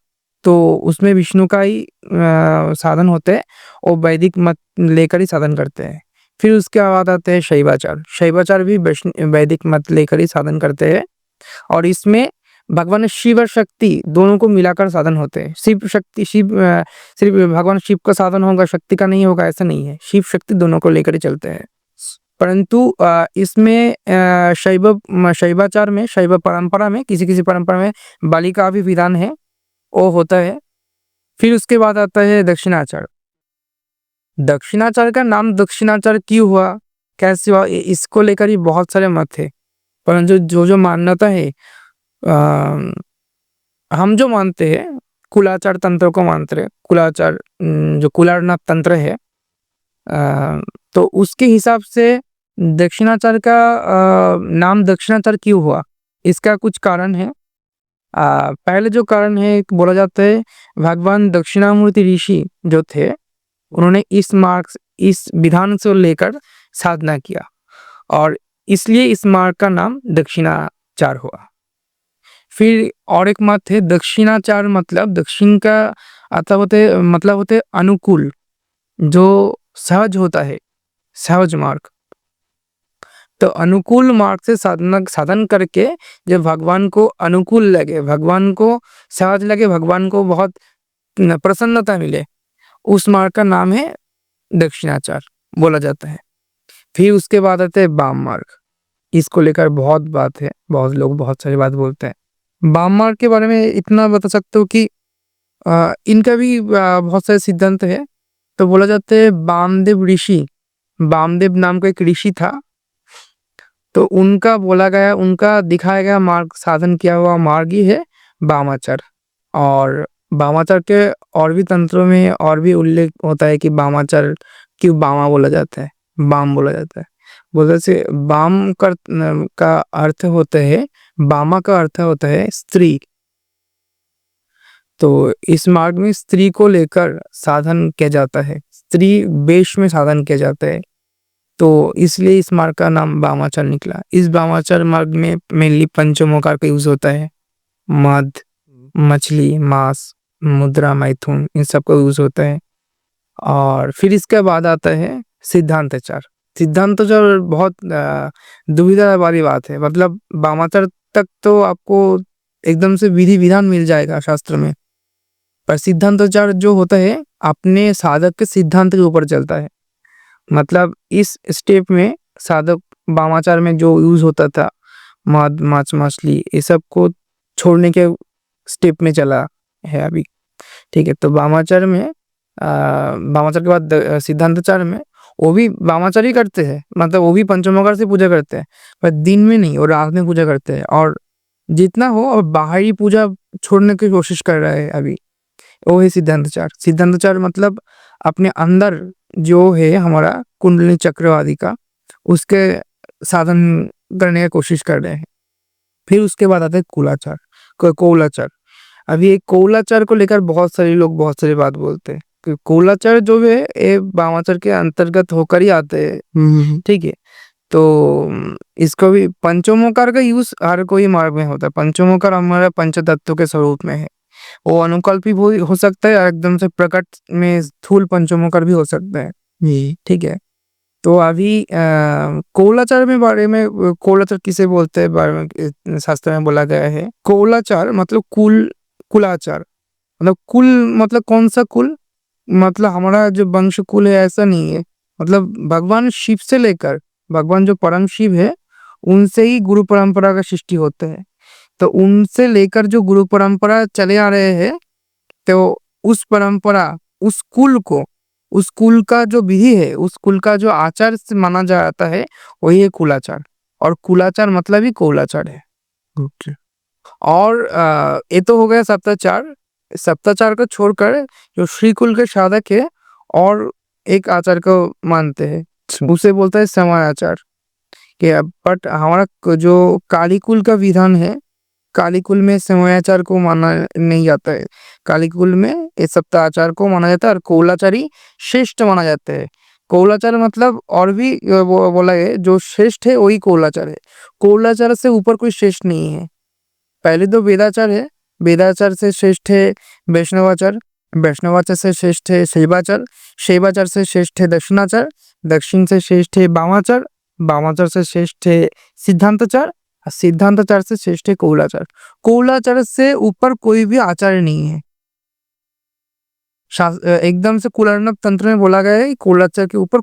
तो उसमें विष्णु का ही साधन होते हैं, और वैदिक मत लेकर ही साधन करते हैं। फिर उसके बाद आते हैं शैवाचार। शैवाचार भी वैदिक मत लेकर ही साधन करते हैं, और इसमें भगवान शिव और शक्ति दोनों को मिलाकर साधन होते हैं। सिर्फ भगवान शिव का साधन होगा, शक्ति का नहीं होगा, ऐसा नहीं है। शिव शक्ति दोनों को लेकर ही चलते हैं। परंतु इसमें शैवाचार में, शैव परंपरा में, किसी-किसी परंपरा में बलि का भी विधान है, वो होता है। फिर उसके बाद आता है दक्षिणाचार। दक्षिणाचार का नाम दक्षिणाचार क्यों हुआ, कैसे हुआ, इसको लेकर ही बहुत सारे मत है। परंतु जो मान्यता है, हम जो मानते हैं कुलाचार तंत्र को मानते हैं। कुलाचार जो कुलारनाथ तंत्र है, तो उसके हिसाब से दक्षिणाचार का नाम दक्षिणाचार क्यों हुआ, इसका कुछ कारण है। पहले जो कारण है, बोला जाता है भगवान दक्षिणामूर्ति ऋषि जो थे, उन्होंने इस विधान से लेकर साधना किया, और इसलिए इस मार्ग का नाम दक्षिणाचार हुआ। फिर और एक मत है दक्षिणाचार, मतलब दक्षिण का मतलब होते अनुकूल, जो सहज होता है, सहज मार्ग। तो अनुकूल मार्ग से साधन करके जब भगवान को अनुकूल लगे, भगवान को सहज लगे, भगवान को बहुत प्रसन्नता मिले, उस मार्ग का नाम है दक्षिणाचार बोला जाता है। फिर उसके बाद आते हैं वाम मार्ग। इसको लेकर बहुत बात है, बहुत लोग बहुत सारी बात बोलते हैं। वाम मार्ग के बारे में इतना बता सकते हो कि इनका भी बहुत सारे सिद्धांत है। तो बोला जाता है वामदेव नाम का एक ऋषि था, तो उनका दिखाया गया मार्ग, साधन किया हुआ मार्ग ही है वामाचार। और वामाचार के और भी तंत्रों में और भी उल्लेख होता है कि वामाचार क्यों वामा बोला जाता है, वाम बोला जाता है। बोलते से वाम का अर्थ होता है, वामा का अर्थ होता है स्त्री। तो इस मार्ग में स्त्री को लेकर साधन किया जाता है, स्त्री वेश में साधन किया जाता है, तो इसलिए इस मार्ग का नाम वामाचार निकला। इस वामाचार मार्ग में मेनली पंचमोकार का यूज होता है, मध, मछली, मांस, मुद्रा, मैथुन, इन सब का यूज होता है। और फिर इसके बाद आता है सिद्धांताचार। सिद्धांताचार बहुत दुविधा वाली बात है, मतलब वामाचार तक तो आपको एकदम से विधि विधान मिल जाएगा शास्त्र में, पर सिद्धांताचार जो होता है अपने साधक के सिद्धांत के ऊपर चलता है। मतलब इस स्टेप में साधक वामाचार में जो यूज होता था, मद, मांस, मछली, ये सब को छोड़ने के स्टेप में चला है अभी। ठीक है, तो वामाचार के बाद सिद्धांताचार में वो भी वामाचार ही करते हैं, मतलब वो भी पंचमोकार से पूजा करते हैं, पर दिन में नहीं और रात में पूजा करते हैं। और जितना हो और बाहरी पूजा छोड़ने की कोशिश कर रहा है अभी, वो है सिद्धांताचार। सिद्धांताचार मतलब अपने अंदर जो है हमारा कुंडलिनी चक्र आदि का, उसके साधन करने की कोशिश कर रहे हैं। फिर उसके बाद आता है कौलाचार। कौलाचार, अभी एक कौलाचार को लेकर बहुत सारे लोग बहुत सारी बात बोलते हैं कि कौलाचार जो है ये वामाचार के अंतर्गत होकर ही आते हैं। ठीक है, तो इसको भी पंचमोकार का यूज हर कोई मार्ग में होता है। पंचमोकार हमारा पंच तत्व के स्वरूप में है, वो अनुकल्पी हो सकता है और एकदम से प्रकट में स्थूल पंचमोकार भी हो सकता है। ठीक है, तो अभी कौलाचार में बारे में, कौलाचार किसे बोलते हैं बारे में शास्त्र में बोला गया है। कौलाचार मतलब कुलाचार, मतलब कुल मतलब कौन सा कुल, मतलब हमारा जो वंश कुल है ऐसा नहीं है, मतलब भगवान शिव से लेकर, भगवान जो परम शिव है उनसे ही गुरु परंपरा का सृष्टि होता है। तो उनसे लेकर जो गुरु परंपरा चले आ रहे हैं, तो उस परंपरा, उस कुल का जो विधि है, उस कुल का जो आचार से माना जाता है, वही है कुलाचार। और कुलाचार मतलब ही कौलाचार है। ओके। और ये तो हो गया सप्ताचार। सप्ताचार को छोड़कर जो श्री कुल के साधक है और एक आचार को मानते हैं, उसे बोलता है समयाचार। कि बट हमारा जो कालीकुल का विधान है, कालीकुल में समयाचार को माना नहीं जाता है। कालीकुल में ये सप्ताचार को माना जाता है और कौलाचार ही श्रेष्ठ माना जाता है। कौलाचार मतलब और भी वो बोला है, जो श्रेष्ठ है वही कौलाचार है। कौलाचार से ऊपर कोई श्रेष्ठ नहीं है। पहले तो वेदाचार है, वेदाचार से श्रेष्ठ है वैष्णवाचार, वैष्णवाचार से श्रेष्ठ है शैवाचार, शैवाचार से श्रेष्ठ है दक्षिणाचार, दक्षिण से श्रेष्ठ है वामाचार, वामाचार से श्रेष्ठ है सिद्धांताचार, और सिद्धांताचार से श्रेष्ठ है कौलाचार। कौलाचार से ऊपर कोई भी आचार्य नहीं है। एकदम से कुलार्णव तंत्र में बोला गया है कि कौलाचार के ऊपर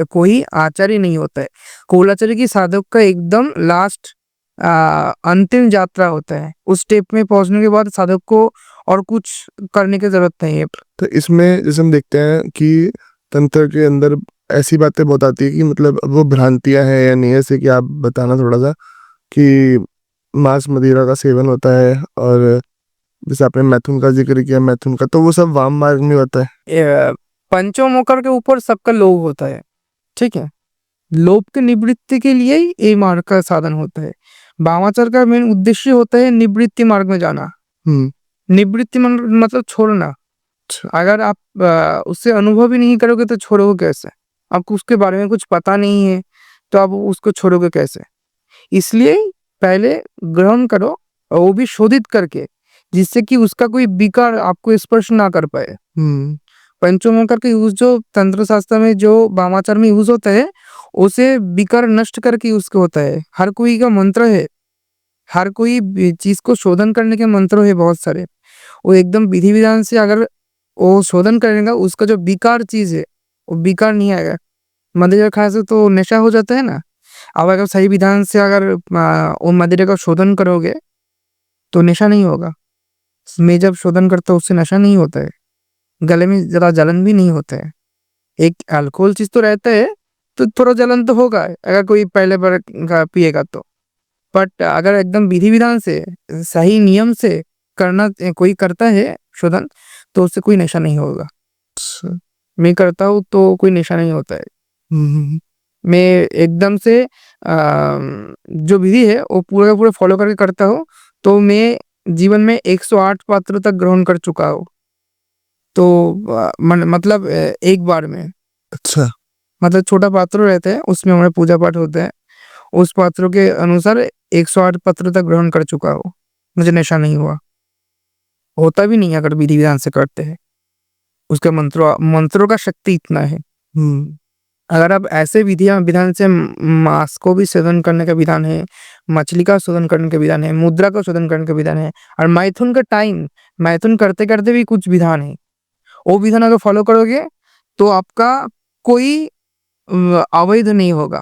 कोई आचार्य नहीं होता है। कौलाचार्य की साधक का एकदम लास्ट अंतिम यात्रा होता है। उस स्टेप में पहुंचने के बाद साधक को और कुछ करने की जरूरत नहीं है। तो इसमें जैसे हम देखते हैं कि तंत्र के अंदर ऐसी बातें बहुत आती है कि मतलब वो भ्रांतियां हैं या नहीं, ऐसे कि आप बताना थोड़ा सा कि मांस मदिरा का सेवन होता है, और जैसे आपने मैथुन का जिक्र किया, मैथुन का, तो वो सब वाम मार्ग में होता है। पंचमोकार के ऊपर सबका लोभ होता है। ठीक है, लोभ के निवृत्ति के लिए ही ये मार्ग का साधन होता है। वामाचार का मेन उद्देश्य होता है निवृत्ति मार्ग में जाना। निवृत्ति मतलब छोड़ना। अगर आप उससे अनुभव ही नहीं करोगे तो छोड़ोगे कैसे? आपको उसके बारे में कुछ पता नहीं है तो आप उसको छोड़ोगे कैसे? इसलिए पहले ग्रहण करो, और वो भी शोधित करके, जिससे कि उसका कोई विकार आपको स्पर्श ना कर पाए। पंचमोकार का यूज जो तंत्र शास्त्र में, जो वामाचार में यूज होता है, उसे विकार नष्ट करके यूज होता है। हर कोई का मंत्र है, हर कोई चीज को शोधन करने के मंत्र है बहुत सारे। वो एकदम विधि विधान से अगर वो शोधन करेगा, उसका जो विकार चीज है वो विकार नहीं आएगा। मदिरा खाने से तो नशा हो जाता है ना, अब अगर सही विधान से अगर वो मदिरा का शोधन करोगे तो नशा नहीं होगा। मैं जब शोधन करता हूँ उससे नशा नहीं होता है, गले में ज़रा जलन भी नहीं होता है। एक अल्कोहल चीज़ तो रहता है, तो थोड़ा जलन तो होगा अगर कोई पहले बार पिएगा तो। बट अगर एकदम विधि-विधान से, सही नियम से करना कोई करता है शोधन, तो उससे कोई नशा नहीं होगा। अच्छा। मैं करता हूँ तो कोई नशा नहीं होता है। मैं एकदम से जो विधि है वो पूरा का पूरा फ़ॉलो करके करता हूँ, तो मैं जीवन में 108 पात्र तक ग्रहण कर चुका हूँ। तो मतलब एक बार में। अच्छा। मतलब छोटा पात्र रहता है, उसमें हमारा पूजा-पाठ होता है। उस पात्रों के अनुसार 108 पत्र तक ग्रहण कर चुका हूँ। मुझे नशा नहीं हुआ। होता भी नहीं है अगर विधि-विधान से करते हैं। उसका मंत्रों का शक्ति इतना है। अगर आप ऐसे विधान से मांस को भी सेवन करने का विधान है, मछली का शोधन करने का विधान है, मुद्रा का शोधन करने का विधान है और मैथुन का टाइम, मैथुन करते-करते भी कुछ विधान है। वो विधान अगर फॉलो करोगे तो आपका कोई अवैध नहीं होगा।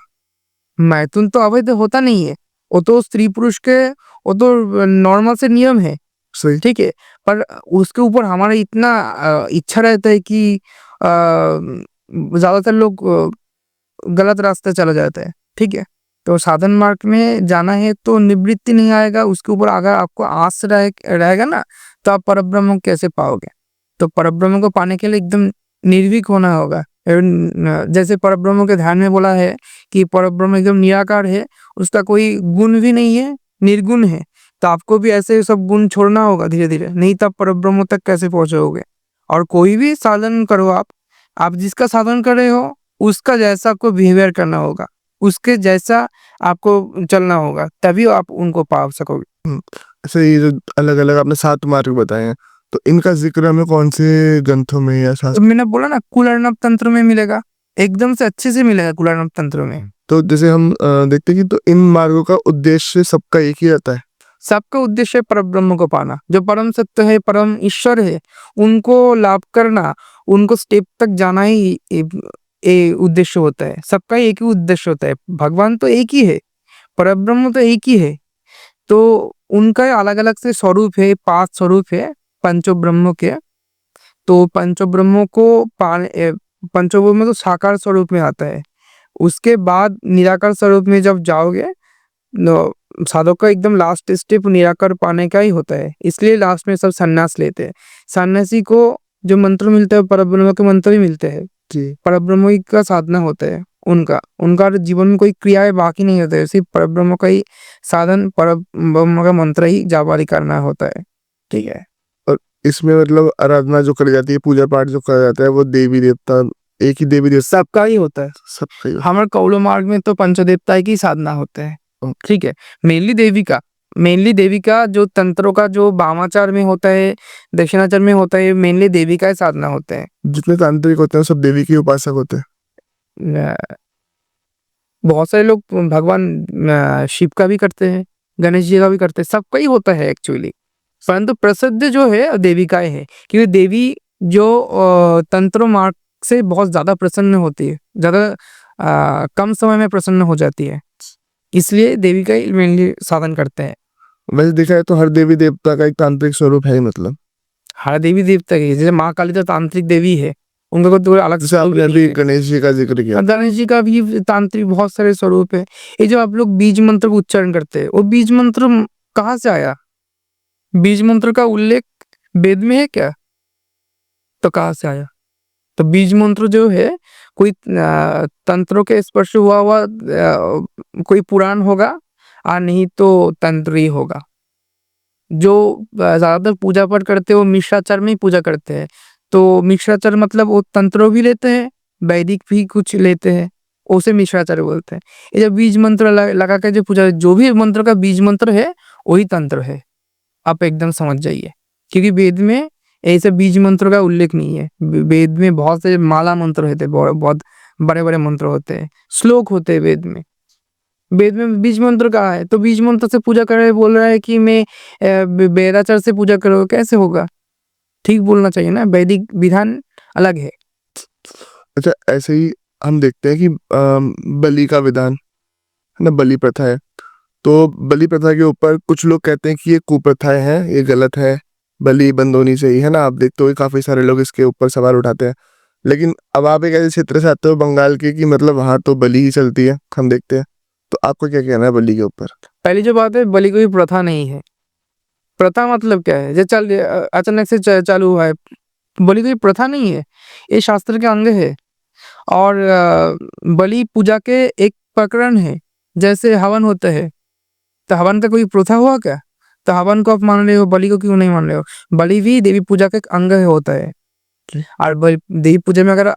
मैथुन तो अवैध होता नहीं है। वो तो स्त्री-पुरुष के वो तो नॉर्मल से नियम है, सही। ठीक है? पर उसके ऊपर हमारा इतना इच्छा रहता है कि ज़्यादातर लोग गलत रास्ते चला जाता है, ठीक है? तो साधन मार्ग में जाना है तो निवृत्ति नहीं आएगा, उसके ऊपर अगर आपको आस रहेगा ना, तो आप परब्रह्म को कैसे पाओगे? तो परब्रह्म को पाने के लिए एकदम निर्भीक होना होगा। जैसे परब्रह्म के ध्यान में बोला है कि परब्रह्म एकदम निराकार है, उसका कोई गुण भी नहीं है, निर्गुण है। तो आपको भी ऐसे सब गुण छोड़ना होगा धीरे-धीरे, नहीं तो आप परब्रह्म तक कैसे पहुँचोगे? और कोई भी साधन करो आप जिसका साधन कर रहे हो, उसका जैसा आपको बिहेवियर करना होगा, उसके जैसा आपको चलना होगा, तभी आप उनको पा सकोगे। अच्छा, ये जो अलग-अलग आपने 7 मार्ग बताए हैं, तो इनका ज़िक्र हमें कौन से ग्रंथों में या तो शास्त्र? मैंने बोला ना कुल अर्णव तंत्र में मिलेगा, एकदम से अच्छे से मिलेगा कुल अर्णव तंत्र में। तो जैसे हम देखते हैं कि तो इन मार्गों का उद्देश्य सबका एक ही रहता है। सबका उद्देश्य है परब्रह्म को पाना, जो परम सत्य है, परम ईश्वर है, उनको लाभ करना, उनको स्टेप तक जाना ही उद्देश्य होता है। सबका एक ही उद्देश्य होता है। भगवान तो एक ही है, परब्रह्म तो एक ही है। तो उनका अलग-अलग से स्वरूप है, 5 स्वरूप है पंचों ब्रह्मों के। तो पंचों ब्रह्मों को पंचों ब्रह्म तो साकार स्वरूप में आता है। उसके बाद निराकार स्वरूप में जब जाओगे, नो साधक का एकदम लास्ट स्टेप निराकार पाने का ही होता है। इसलिए लास्ट में सब सन्यास लेते हैं। सन्यासी को जो मंत्र मिलता है, परब्रह्म के मंत्र ही मिलते हैं। जी। परब्रह्म ही का साधना होता है उनका जीवन में कोई क्रियाएँ बाकी नहीं होते हैं, सिर्फ परब्रह्म का ही साधन, परब्रह्म का मंत्र ही जारी करना होता है, ठीक है? और इसमें मतलब आराधना जो करी जाती है, पूजा-पाठ जो करा जाता है, वो देवी-देवता एक ही देवी-देवता सबका ही होता है। सबका ही हमारे कौलो मार्ग में तो पंचदेवता की साधना होता है, ठीक है? मेनली देवी का जो तंत्रों का जो वामाचार में होता है, दक्षिणाचार में होता है, मेनली देवी का ही साधना होता है। जितने तांत्रिक होते हैं, सब देवी के उपासक होते हैं। अ, बहुत सारे लोग भगवान शिव का भी करते हैं, गणेश जी का भी करते हैं, सबका ही होता है एक्चुअली। परंतु प्रसिद्ध जो है देवी का ही है, क्योंकि देवी जो तंत्र मार्ग से बहुत ज़्यादा प्रसन्न होती है, ज़्यादा कम समय में प्रसन्न हो जाती है। इसलिए देवी का ही मेनली साधन करते हैं। वैसे देखा जाए तो हर देवी-देवता का एक तांत्रिक स्वरूप है ही मतलब। हर देवी देवता की जैसे माँ काली तो तांत्रिक देवी है, उनका कोई अलग जैसे स्वरूप आपने नहीं अभी है। गणेश जी का ज़िक्र किया। गणेश जी का भी तांत्रिक बहुत सारे स्वरूप है। ये जो आप लोग बीज मंत्र का उच्चारण करते हैं, वो बीज मंत्र कहाँ से आया? बीज मंत्र का उल्लेख वेद में है क्या? तो कहाँ से आया? तो बीज मंत्र जो है कोई तंत्रों के स्पर्श हुआ हुआ कोई पुराण होगा और नहीं तो तंत्र ही होगा। जो ज़्यादातर पूजा पाठ करते हैं वो मिश्राचार में ही पूजा करते हैं। तो मिश्राचार मतलब वो तंत्रों भी लेते हैं, वैदिक भी कुछ लेते हैं, उसे मिश्राचार बोलते हैं। ये जो बीज मंत्र लगा के जो पूजा, जो भी मंत्र का बीज मंत्र है, वही तंत्र है। आप एकदम समझ जाइए, क्योंकि वेद में ऐसे बीज मंत्र का उल्लेख नहीं है। वेद में बहुत से माला मंत्र होते हैं, बहुत बड़े-बड़े मंत्र होते हैं, श्लोक होते हैं वेद में। वेद में बीज मंत्र कहाँ है? तो बीज मंत्र से पूजा कर रहे बोल रहा है कि मैं वेदाचार से पूजा करो, कैसे होगा? ठीक बोलना चाहिए ना, वैदिक विधान अलग है। अच्छा, ऐसे ही हम देखते हैं कि बलि का विधान, है ना, बलि प्रथा है। तो बलि प्रथा के ऊपर कुछ लोग कहते हैं कि ये कुप्रथाएं हैं, ये गलत है, बलि बंद होनी चाहिए, है ना। आप देखते हो काफी सारे लोग इसके ऊपर सवाल उठाते हैं। लेकिन अब आप एक ऐसे क्षेत्र से आते हो बंगाल के कि मतलब वहां तो बलि ही चलती है, हम देखते हैं। तो आपको क्या कहना है बलि के ऊपर? पहली जो बात है, बलि कोई प्रथा नहीं है। प्रथा मतलब क्या है, जो अचानक से चालू हुआ है। बलि कोई प्रथा नहीं है, ये शास्त्र के अंग है। और बलि पूजा के एक प्रकरण है। जैसे हवन होता है, तो हवन का कोई प्रथा हुआ क्या? तो हवन को आप मान रहे हो, बलि को क्यों नहीं मान रहे हो? बलि भी देवी पूजा का एक अंग होता है। और देवी पूजा में अगर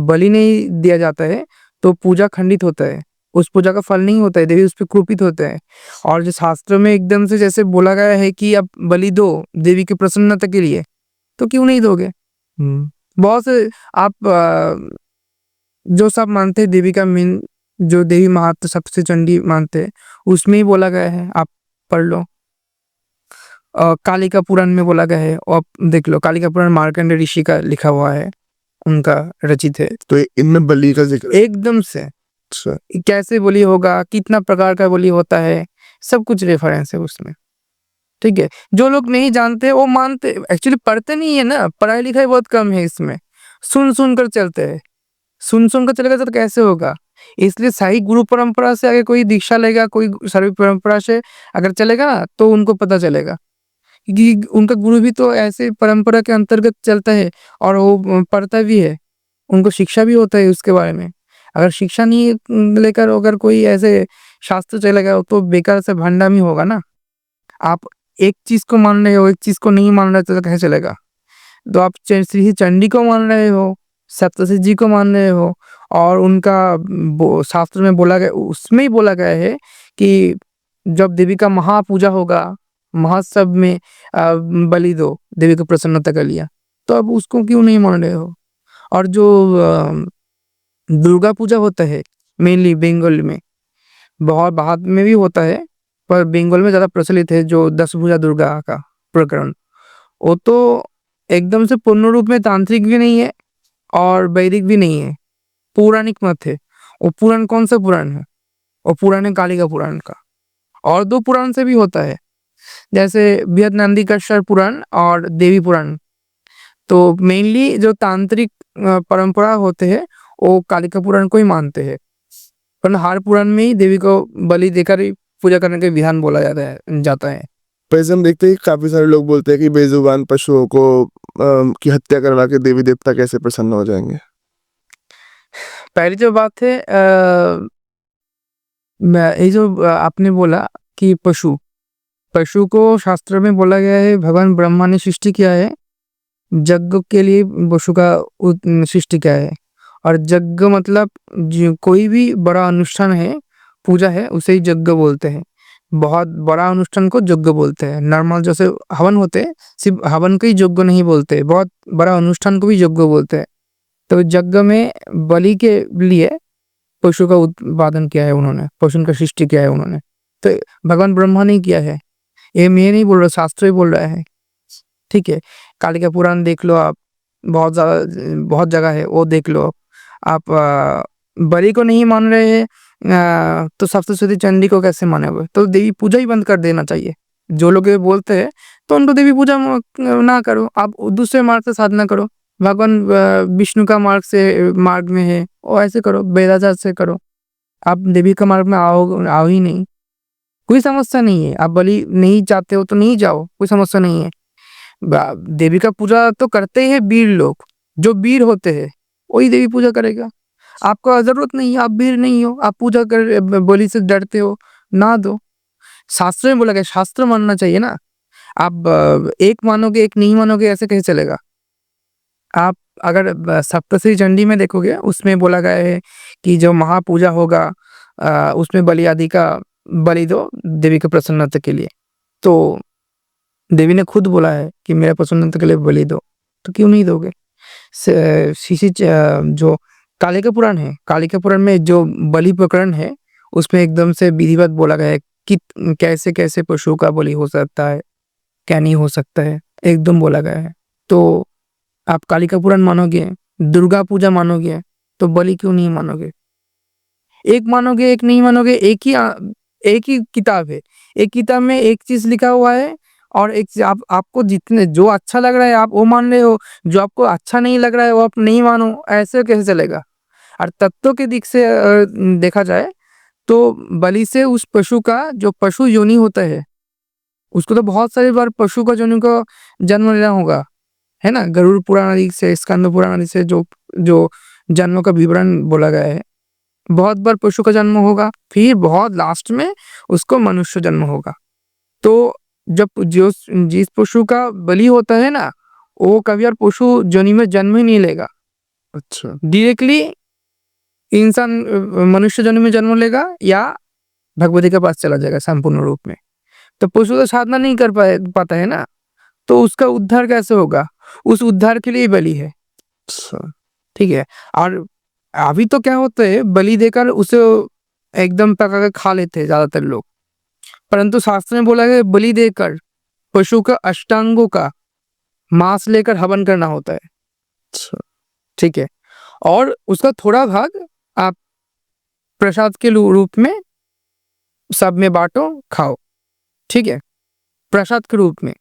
बलि नहीं दिया जाता है तो पूजा खंडित होता है, उस पूजा का फल नहीं होता है, देवी उस पर कुपित होते हैं। और जो शास्त्र में एकदम से जैसे बोला गया है कि आप बलि दो देवी की प्रसन्नता के लिए, तो क्यों नहीं दोगे? बहुत से आप जो सब मानते हैं देवी का मीन, जो देवी महात्म सप्त चंडी मानते हैं, उसमें ही बोला गया है, आप पढ़ लो। कालिका पुराण में बोला गया है, और आप देख लो, कालिका पुराण मार्कंडेय ऋषि का लिखा हुआ है, उनका रचित है। तो इनमें बलि का जिक्र? एकदम से। अच्छा, कैसे बलि होगा, कितना प्रकार का बलि होता है, सब कुछ रेफरेंस है उसमें। ठीक है, जो लोग नहीं जानते वो मानते, एक्चुअली पढ़ते नहीं है ना, पढ़ाई लिखाई बहुत कम है इसमें, सुन सुन कर चलते हैं। सुन सुन कर चलेगा तो कैसे होगा? इसलिए सही गुरु परंपरा से अगर कोई दीक्षा लेगा, कोई सर्व परंपरा से अगर चलेगा ना, तो उनको पता चलेगा कि उनका गुरु भी तो ऐसे परंपरा के अंतर्गत चलता है, और वो पढ़ता भी है, उनको शिक्षा भी होता है उसके बारे में। अगर शिक्षा नहीं लेकर अगर कोई ऐसे शास्त्र चलेगा, तो बेकार से भंडामी होगा ना। आप एक चीज को मान रहे हो, एक चीज को नहीं मान रहे, तो कैसे चलेगा? तो आप श्री चंडी को मान रहे हो, सप्तशती जी को मान रहे हो, और उनका शास्त्र में बोला गया, उसमें ही बोला गया है कि जब देवी का महापूजा होगा, महोत्सव में बलि दो देवी को प्रसन्नता के लिए, तो अब उसको क्यों नहीं मान रहे हो? और जो दुर्गा पूजा होता है मेनली बंगाल में, बहुत भारत में भी होता है, पर बंगाल में ज्यादा प्रचलित है, जो 10 भुजा दुर्गा का प्रकरण, वो तो एकदम से पूर्ण रूप में तांत्रिक भी नहीं है और वैदिक भी नहीं है, पौराणिक मत है। वो पुराण कौन सा पुराण है? वो पुराण है कालिका पुराण का। और 2 पुराण से भी होता है, जैसे बृहद नंदीकेश्वर पुराण और देवी पुराण। तो मेनली जो तांत्रिक परंपरा होते हैं, वो कालिका पुराण को ही मानते हैं, पर हर पुराण में ही देवी को बलि देकर ही पूजा करने का विधान बोला जाता है। वैसे हम देखते हैं कि काफी सारे लोग बोलते हैं कि बेजुबान पशुओं को की हत्या करवा के देवी देवता कैसे प्रसन्न हो जाएंगे? पहली जो बात है, ये जो आपने बोला कि पशु को शास्त्र में बोला गया है, भगवान ब्रह्मा ने सृष्टि किया है, यज्ञ के लिए पशु का सृष्टि किया है। और यज्ञ मतलब जो कोई भी बड़ा अनुष्ठान है, पूजा है, उसे ही यज्ञ बोलते हैं। बहुत बड़ा अनुष्ठान को यज्ञ बोलते हैं। नॉर्मल जैसे हवन होते हैं, सिर्फ हवन को ही यज्ञ नहीं बोलते, बहुत बड़ा अनुष्ठान को भी यज्ञ बोलते हैं। तो यज्ञ में बलि के लिए पशु का उत्पादन किया है उन्होंने, पशु का सृष्टि किया है उन्होंने। तो भगवान ब्रह्मा ने किया है, ये मैं नहीं बोल रहा, शास्त्र ही बोल रहा है। ठीक है, कालिका पुराण देख लो आप, बहुत जगह है, वो देख लो आप। बलि को नहीं मान रहे हैं, तो सप्तशती चंडी को कैसे मानोगे? तो देवी पूजा ही बंद कर देना चाहिए। जो लोग ये बोलते हैं, तो उनको देवी पूजा ना करो, आप दूसरे मार्ग से साधना करो। भगवान विष्णु का मार्ग में है, वो ऐसे करो, वेदाचार से करो। आप देवी का मार्ग में आओ ही नहीं, कोई समस्या नहीं है। आप बलि नहीं चाहते हो तो नहीं जाओ, कोई समस्या नहीं है। देवी का पूजा तो करते हैं वीर लोग, जो वीर होते हैं वही देवी पूजा करेगा। आपको जरूरत नहीं है, आप वीर नहीं हो, आप पूजा कर बलि से डरते हो, ना दो। शास्त्र में बोला गया, शास्त्र मानना चाहिए ना। आप एक मानोगे एक नहीं मानोगे, ऐसे कैसे चलेगा? आप अगर सप्तशती चंडी में देखोगे, उसमें बोला गया है कि जो महापूजा होगा, उसमें बलि आदि का बलि दो देवी के प्रसन्नता के लिए। तो देवी ने खुद बोला है कि मेरा प्रसन्नता के लिए बलि दो, तो क्यों नहीं दोगे? जो कालिका पुराण है, कालिका पुराण में जो बलि प्रकरण है, उसमें एकदम से विधिवत बोला गया है कि कैसे कैसे पशु का बलि हो सकता है, क्या नहीं हो सकता है, एकदम बोला गया है। तो आप कालिका पुराण मानोगे, दुर्गा पूजा मानोगे, तो बलि क्यों नहीं मानोगे? एक मानोगे एक नहीं मानोगे, एक ही किताब है। एक किताब में एक चीज़ लिखा हुआ है और एक चीज़ आपको जितने जो अच्छा लग रहा है आप वो मान रहे हो, जो आपको अच्छा नहीं लग रहा है वो आप नहीं मानो, ऐसे कैसे चलेगा? और तत्वों के दिक से देखा जाए तो बलि से उस पशु का जो पशु योनि होता है, उसको तो बहुत सारी बार पशु का योनि को जन्म लेना होगा, है ना? गरुड़ पुराण आदि से, स्कंद पुराण आदि से जो जो जन्मों का विवरण बोला गया है, बहुत बार पशु का जन्म होगा, फिर बहुत लास्ट में उसको मनुष्य जन्म होगा। तो जब जिस पशु का बलि होता है ना, वो कभी और पशु योनि में जन्म ही नहीं लेगा। अच्छा। डायरेक्टली इंसान मनुष्य योनि में जन्म लेगा या भगवती के पास चला जाएगा संपूर्ण रूप में। तो पशु तो साधना नहीं कर पाता है ना, तो उसका उद्धार कैसे होगा? उस उद्धार के लिए बलि है, अच्छा। ठीक है? और अभी तो क्या होता है, बलि देकर उसे एकदम पका के खा लेते हैं ज़्यादातर लोग। परंतु शास्त्र में बोला है बलि देकर पशु का अष्टांगों का मांस लेकर हवन करना होता है, अच्छा। ठीक है? और उसका थोड़ा भाग आप प्रसाद के रूप में सब में बाँटो, खाओ, ठीक है? प्रसाद के रूप में।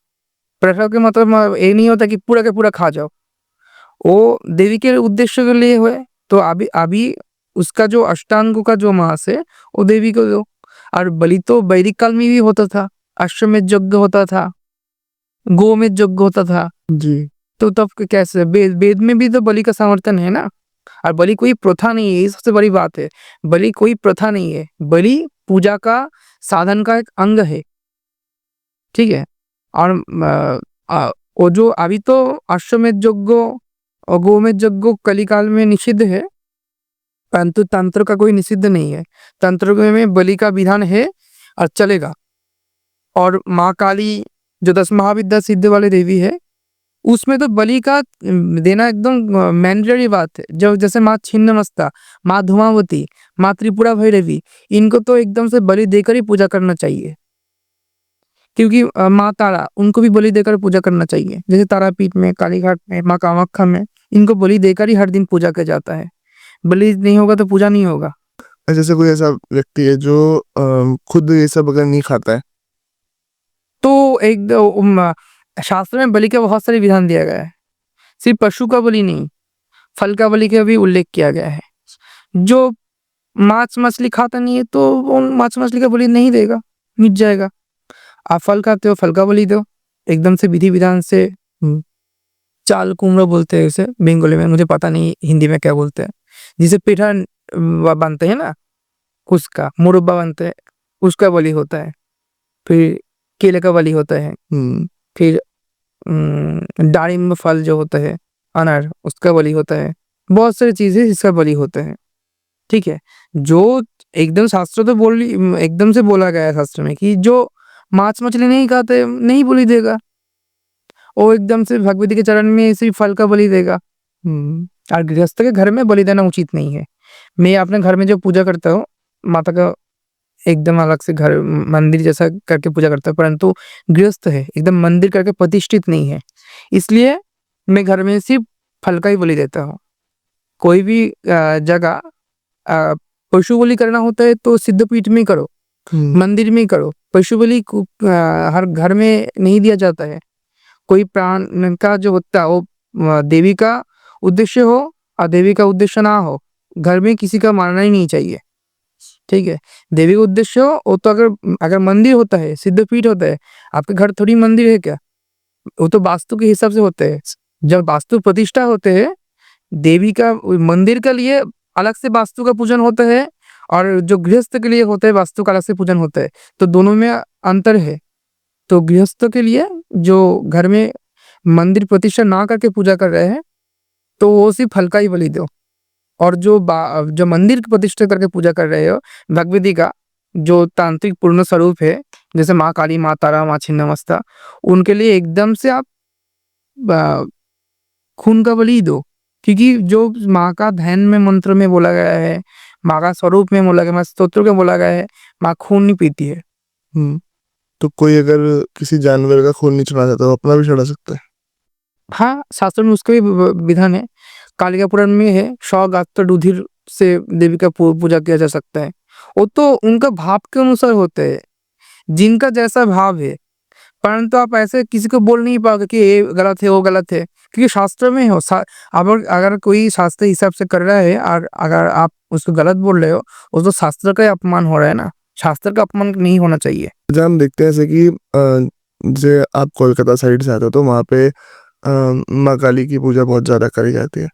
प्रसाद का मतलब ये नहीं होता कि पूरा का पूरा खा जाओ। वो देवी के उद्देश्य के लिए है, तो अभी अभी उसका जो अष्टांगों का जो मांस है, वो देवी को दो। और बलि तो वैदिक काल में भी होता था, अश्वमेध यज्ञ होता था, गोमेध यज्ञ होता था। जी। तो तब कैसे वेद में भी तो बलि का समर्थन है ना। और बलि कोई प्रथा नहीं है, ये सबसे बड़ी बात है। बलि कोई प्रथा नहीं है, बलि पूजा का साधन का एक अंग है, ठीक है? और वो जो अभी तो अश्वमेध यज्ञ और गोमेध यज्ञ कलिकाल में निषिद्ध है, परंतु तंत्र का कोई निषिद्ध नहीं है। तंत्र में बलि का विधान है और चलेगा। और माँ काली जो 10 महाविद्या सिद्धि वाली देवी है, उसमें तो बलि का देना एकदम मैंडेटरी बात है। जब जैसे माँ छिन्नमस्ता, माँ धूमावती, माँ त्रिपुरा भैरवी, इनको तो एकदम से बलि देकर ही पूजा करना चाहिए। क्योंकि माँ तारा, उनको भी बलि देकर पूजा करना चाहिए। जैसे तारापीठ में, कालीघाट में, माँ कामाख्या में, इनको बलि देकर ही हर दिन पूजा किया जाता है। बलि नहीं होगा तो पूजा नहीं होगा। जैसे कोई ऐसा व्यक्ति है जो खुद ये सब अगर नहीं खाता है, तो शास्त्र में बलि का बहुत सारे विधान दिया गया है। सिर्फ पशु का बलि नहीं, फल का बलि का भी उल्लेख किया गया है। जो मांस मछली खाता नहीं है तो वो मांस मछली का बलि नहीं देगा, मिट जाएगा। आप फल खाते हो, फल का बलि दो, एकदम से विधि विधान से। चाल कुमड़ा बोलते हैं उसे बंगाली में, मुझे पता नहीं हिंदी में क्या बोलते हैं। जिसे पीठा बनते हैं ना, उसका मुरब्बा बनते हैं, उसका बलि होता है। फिर केले का बलि होता है। फिर दारिम्ब फल जो होता है, अनार, उसका बलि होता है। बहुत सारी चीजें जिसका बलि होता है, ठीक है? जो एकदम शास्त्र तो एकदम से बोला गया है शास्त्र में कि जो मांस मछली नहीं खाते नहीं बलि देगा, वो एकदम से भगवती के चरण में सिर्फ फल का बलि देगा। और गृहस्थ के घर में बलि देना उचित नहीं है। मैं अपने घर में जो पूजा करता हूँ, माता का एकदम अलग से घर मंदिर जैसा करके पूजा करता हूँ, परंतु गृहस्थ है, एकदम मंदिर करके प्रतिष्ठित नहीं है, इसलिए मैं घर में सिर्फ फल का ही बलि देता हूँ। कोई भी जगह पशु बलि करना होता है तो सिद्धपीठ में करो, मंदिर में करो। पशु बलि हर घर में नहीं दिया जाता है। कोई प्राण का जो होता है वो देवी का उद्देश्य हो और देवी का उद्देश्य ना हो, घर में किसी का मारना ही नहीं चाहिए, ठीक है? देवी का उद्देश्य हो वो तो अगर मंदिर होता है, सिद्धपीठ होता है, आपके घर थोड़ी मंदिर है क्या? वो तो वास्तु के हिसाब से होते हैं। जब वास्तु प्रतिष्ठा होते हैं, देवी का मंदिर के लिए अलग से वास्तु का पूजन होता है और जो गृहस्थ के लिए होता है वास्तु का अलग से पूजन होता है, तो दोनों में अंतर है। तो गृहस्थ के लिए जो घर में मंदिर प्रतिष्ठा ना करके पूजा कर रहे हैं, तो वो सिर्फ फल का ही बलि दो। और जो मंदिर की प्रतिष्ठा करके पूजा कर रहे हो भगवती का, जो तांत्रिक पूर्ण स्वरूप है, जैसे माँ काली, माँ तारा, माँ छिन्नमस्ता, उनके लिए एकदम से आप खून का बलि दो। क्योंकि जो माँ का ध्यान में मंत्र में बोला गया है, माँ का स्वरूप में बोला गया, माँ स्तोत्र में बोला गया है, माँ खून नहीं पीती है। तो कोई अगर किसी जानवर का खून नहीं चढ़ा चाहता तो अपना भी चढ़ा सकता है? हाँ, शास्त्र में उसका भी विधान है। कालिका पुराण में है, 100 गात्र रुधिर से देवी का पूजा किया जा सकता है। वो तो उनका भाव के अनुसार होते हैं, जिनका जैसा भाव है। परंतु आप ऐसे किसी को बोल नहीं पाओगे कि ये गलत है, वो गलत है, क्योंकि शास्त्र में हो अगर कोई शास्त्र हिसाब से कर रहा है और अगर आप उसको गलत बोल रहे हो, वो तो शास्त्र का ही अपमान हो रहा है ना। शास्त्र का अपमान नहीं होना चाहिए। जब हम देखते हैं जैसे कि जो आप कोलकाता साइड से आते हो तो वहाँ पे माँ काली की पूजा बहुत ज़्यादा करी जाती है।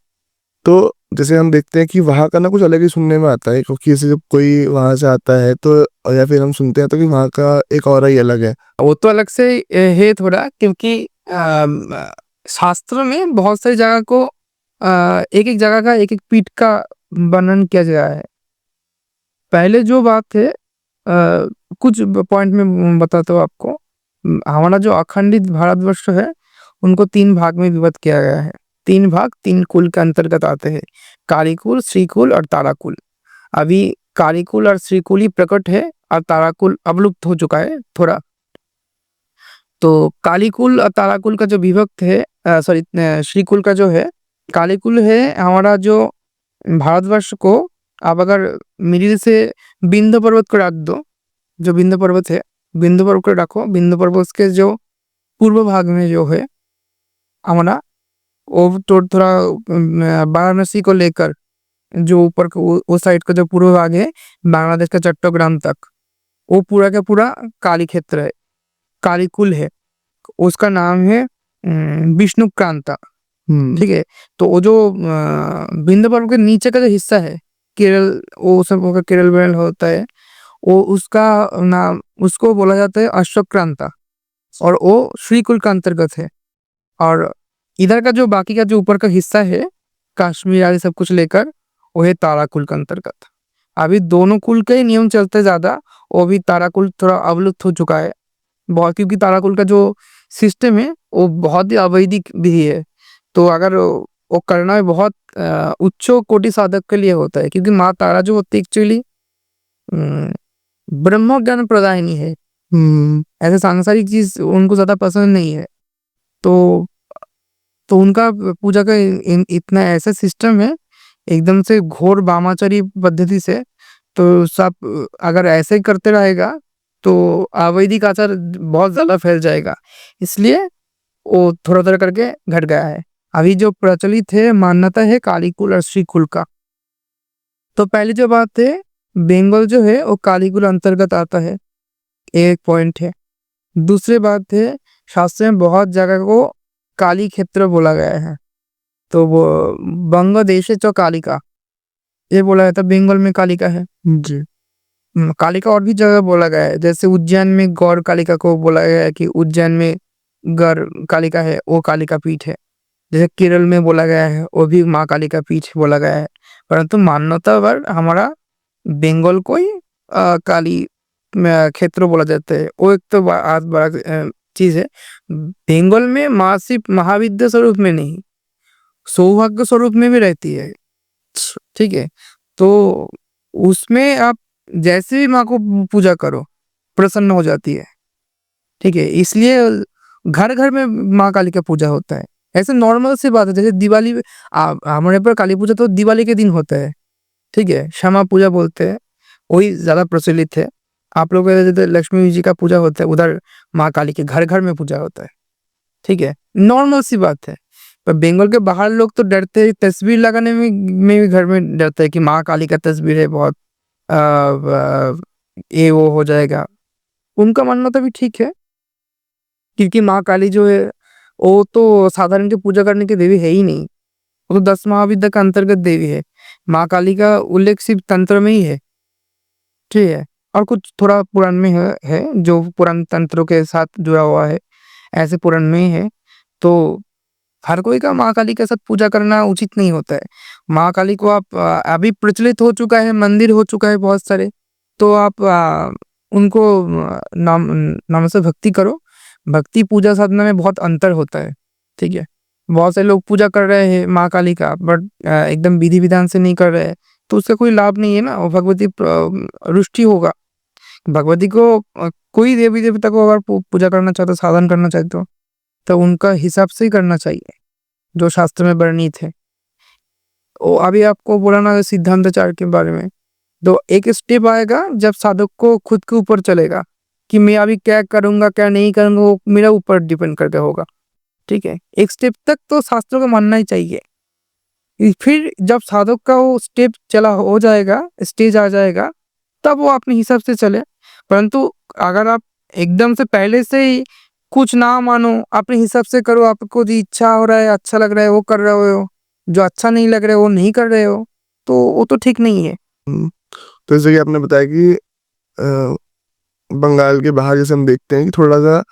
तो जैसे हम देखते हैं कि वहाँ का ना कुछ अलग ही सुनने में आता है, क्योंकि जैसे जब कोई वहाँ से आता है तो या फिर हम सुनते हैं तो कि वहाँ का एक ऑरा ही अलग है। वो तो अलग से है थोड़ा, क्योंकि शास्त्र में बहुत सारी जगह को एक एक जगह का एक एक पीठ का वर्णन किया गया है। पहले जो बात है, कुछ पॉइंट में बताता हूँ आपको। हमारा जो अखंडित भारतवर्ष है, उनको 3 भाग में विभक्त किया गया है। 3 भाग 3 कुल के अंतर्गत आते हैं, कालीकुल, श्रीकुल और ताराकुल। अभी कालीकुल और श्रीकुल ही प्रकट है और ताराकुल अवलुप्त हो चुका है थोड़ा। तो कालीकुल और ताराकुल का जो विभक्त है, सॉरी, श्रीकुल का जो है, कालीकुल है हमारा जो भारतवर्ष को, आप अगर मिडिल से विंध्य पर्वत को रख दो, जो विंध्य पर्वत है, विंध्य पर्वत को रखो, विंध्य पर्वत के जो पूर्व भाग में जो है हमारा, वो तो थोड़ा वाराणसी को लेकर जो ऊपर वो साइड का जो पूर्व भाग है, बांग्लादेश का चट्टग्राम तक, वो पूरा का पूरा काली क्षेत्र है, कालीकुल है। उसका नाम है विष्णुक्रांता। ठीक है। तो वो जो विंध्य पर्वत के नीचे का जो हिस्सा है, केरल, वो सब होकर केरल वेरल होता है, वो उसका नाम, उसको बोला जाता है अश्वक्रांता, और वो श्रीकुल का अंतर्गत है। और इधर का जो बाकी का जो ऊपर का हिस्सा है, कश्मीर आदि सब कुछ लेकर, वो है ताराकुल का अंतर्गत। अभी दोनों कुल के ही नियम चलते ज्यादा, वो भी ताराकुल थोड़ा अवलुप्त हो चुका है बहुत, क्योंकि ताराकुल का जो सिस्टम है वो बहुत ही अवैधिक भी है। तो अगर वो करना है बहुत उच्च कोटि साधक के लिए होता है, क्योंकि माँ तारा जो होती है एक्चुअली ब्रह्म ज्ञान प्रदायिनी है। ऐसे सांसारिक चीज उनको ज्यादा पसंद नहीं है। तो उनका पूजा का इतना ऐसा सिस्टम है, एकदम से घोर वामाचारी पद्धति से। तो सब अगर ऐसे ही करते रहेगा तो अवैधिक आचार बहुत ज्यादा फैल जाएगा। इसलिए वो थोड़ा थोड़ा करके घट गया है। अभी जो प्रचलित है मान्यता है कालीकुल और श्रीकुल का। तो पहली जो बात है, बंगाल जो है वो कालीकुल अंतर्गत आता है, एक पॉइंट है। दूसरी बात है, शास्त्र में बहुत जगह को काली क्षेत्र बोला गया है। तो वो बंगदेश चो कालिका, ये बोला जाता है, बंगाल में कालिका है जी। कालिका और भी जगह बोला गया है, जैसे उज्जैन में गौर कालिका को बोला गया है कि उज्जैन में गौर कालिका है, वो कालिका पीठ है। जैसे केरल में बोला गया है, वो भी माँ काली का पीठ बोला गया है। परंतु मान्यता पर हमारा बंगाल को ही काली क्षेत्र बोला जाता है। वो एक तो आज बड़ा चीज है, बंगाल में माँ सिर्फ महाविद्या स्वरूप में नहीं, सौभाग्य स्वरूप में भी रहती है। ठीक है। तो उसमें आप जैसे भी माँ को पूजा करो, प्रसन्न हो जाती है। ठीक है। इसलिए घर घर में माँ काली का पूजा होता है। ऐसे नॉर्मल सी बात है, जैसे दिवाली हमारे पर काली पूजा तो दिवाली के दिन होता है। ठीक है, क्षमा पूजा बोलते हैं, वही ज्यादा प्रचलित है। आप लोग जैसे लक्ष्मी जी का पूजा होता है, उधर माँ काली के घर घर में पूजा होता है। ठीक है, नॉर्मल सी बात है। पर बंगाल के बाहर लोग तो डरते हैं, तस्वीर लगाने में भी घर में डरते हैं कि माँ काली का तस्वीर है, बहुत ये वो हो जाएगा। उनका मानना तो भी ठीक है, क्योंकि माँ काली जो है वो तो साधारण की पूजा करने की देवी है ही नहीं। वो तो 10 महाविद्या का अंतर्गत देवी है। माँ काली का उल्लेख सिर्फ तंत्र में ही है। ठीक है। और कुछ थोड़ा पुराण में है जो पुराण तंत्रों के साथ जुड़ा हुआ है, ऐसे पुराण में ही है। तो हर कोई का माँ काली के साथ पूजा करना उचित नहीं होता है। माँ काली को आप अभी प्रचलित हो चुका है, मंदिर हो चुका है बहुत सारे, तो आप उनको नाम नाम से भक्ति करो। भक्ति पूजा साधना में बहुत अंतर होता है। ठीक है। बहुत से लोग पूजा कर रहे हैं माँ काली का, बट एकदम विधि विधान से नहीं कर रहे हैं, तो उसका कोई लाभ नहीं है ना। वो भगवती रुष्टि होगा। भगवती को कोई देवी देवता को अगर पूजा करना चाहते, साधन करना चाहते हो, तो उनका हिसाब से ही करना चाहिए जो शास्त्र में वर्णित है। अभी आपको बोला ना सिद्धांताचार्य के बारे में, तो एक स्टेप आएगा जब साधक को खुद के ऊपर चलेगा कि मैं अभी क्या करूँगा, क्या नहीं करूँगा, वो मेरा ऊपर डिपेंड करके होगा, ठीक है? एक स्टेप तक तो शास्त्रों को मानना ही चाहिए। फिर जब साधक का वो स्टेप चला हो जाएगा, स्टेज आ जाएगा, तब वो अपने हिसाब से चले। परंतु अगर आप एकदम से पहले से ही कुछ ना मानो, अपने हिसाब से करो, आपको जो इच्छा हो रहा है, अच्छा लग रहा है, वो कर रहे हो, जो अच्छा नहीं लग रहा है, वो नहीं कर रहे हो, तो वो तो ठीक नहीं है। तो जैसे कि आपने बताया कि बंगाल के बाहर जैसे हम देखते हैं कि थोड़ा-सा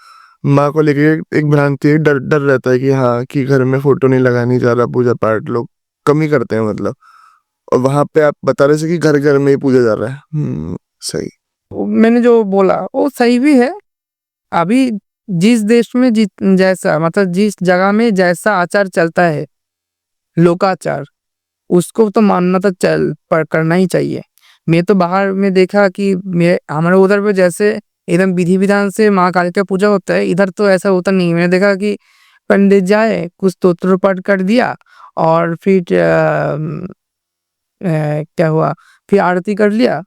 माँ को लेके एक भ्रांति है, डर डर रहता है कि हाँ, कि घर में फ़ोटो नहीं लगानी ज़्यादा पूजा-पाठ लोग कम ही करते हैं मतलब। और वहाँ पे आप बता रहे थे कि घर-घर में ही पूजा जा रहा है। सही। मैंने जो बोला वो सही भी है। अभी जिस देश में जैसा मतलब जिस जगह में जैसा आचार चलता है, लोकाचार, उसको तो मानना तो पर करना ही चाहिए। मैं तो बाहर में देखा कि हमारे उधर पे जैसे एकदम विधि विधान से माँ काली का पूजा होता है, इधर तो ऐसा होता नहीं है। मैंने देखा कि पंडित जाए, कुछ स्तोत्र पाठ कर दिया और फिर क्या हुआ, फिर आरती कर लिया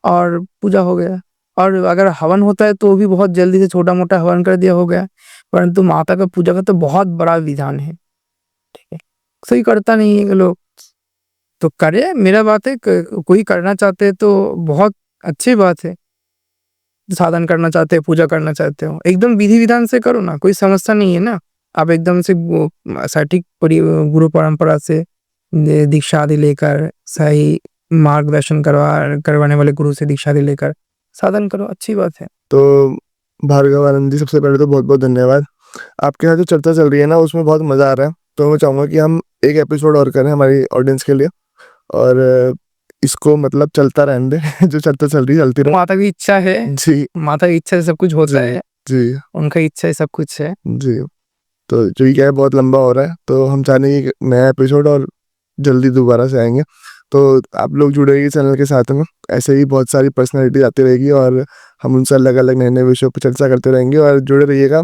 और पूजा हो गया। और अगर हवन होता है तो भी बहुत जल्दी से छोटा-मोटा हवन कर दिया, हो गया। परंतु माता का पूजा का तो बहुत बड़ा विधान है, ठीक है? कोई करता नहीं है लोग, तो करे, मेरा बात है कोई करना चाहते हैं तो बहुत अच्छी बात है। साधन करना चाहते हो, पूजा करना चाहते हो, एकदम विधि-विधान से करो ना, कोई समस्या नहीं है ना। आप एकदम से वो सटीक गुरु परंपरा से दीक्षा आदि लेकर, सही मार्गदर्शन करवाने वाले गुरु से दीक्षा आदि लेकर साधन करो, अच्छी बात है। तो भार्गव आनंद जी, सबसे पहले तो बहुत-बहुत धन्यवाद। आपके यहाँ जो चर्चा चल रही है ना, उसमें बहुत मज़ा आ रहा है। तो मैं चाहूँगा कि हम एक एपिसोड और करें हमारी ऑडियंस के लिए और इसको मतलब चलता रहने दें। जो चर्चा चल रही है, चलती रहे। माता की इच्छा है, जी, माता की इच्छा से सब कुछ होता है, जी, उनका इच्छा ही सब कुछ है। जी। तो जो ये क्या है बहुत लंबा हो रहा है, तो हम चाहेंगे कि नया एपिसोड और जल्दी दोबारा से आएँगे। तो आप लोग जुड़े रहिए चैनल के साथ में, ऐसे ही बहुत सारी पर्सनैलिटी आती रहेगी और हम उनसे अलग-अलग नए-नए विषयों पे चर्चा करते रहेंगे और जुड़े रहिएगा।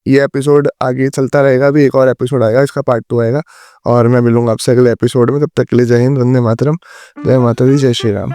ये एपिसोड आगे चलता रहेगा, अभी एक और एपिसोड आएगा, इसका पार्ट 2 आएगा और मैं मिलूँगा आपसे अगले एपिसोड में। तब तक के लिए जय हिंद, वंदे मातरम, जय माता दी, जय श्री राम।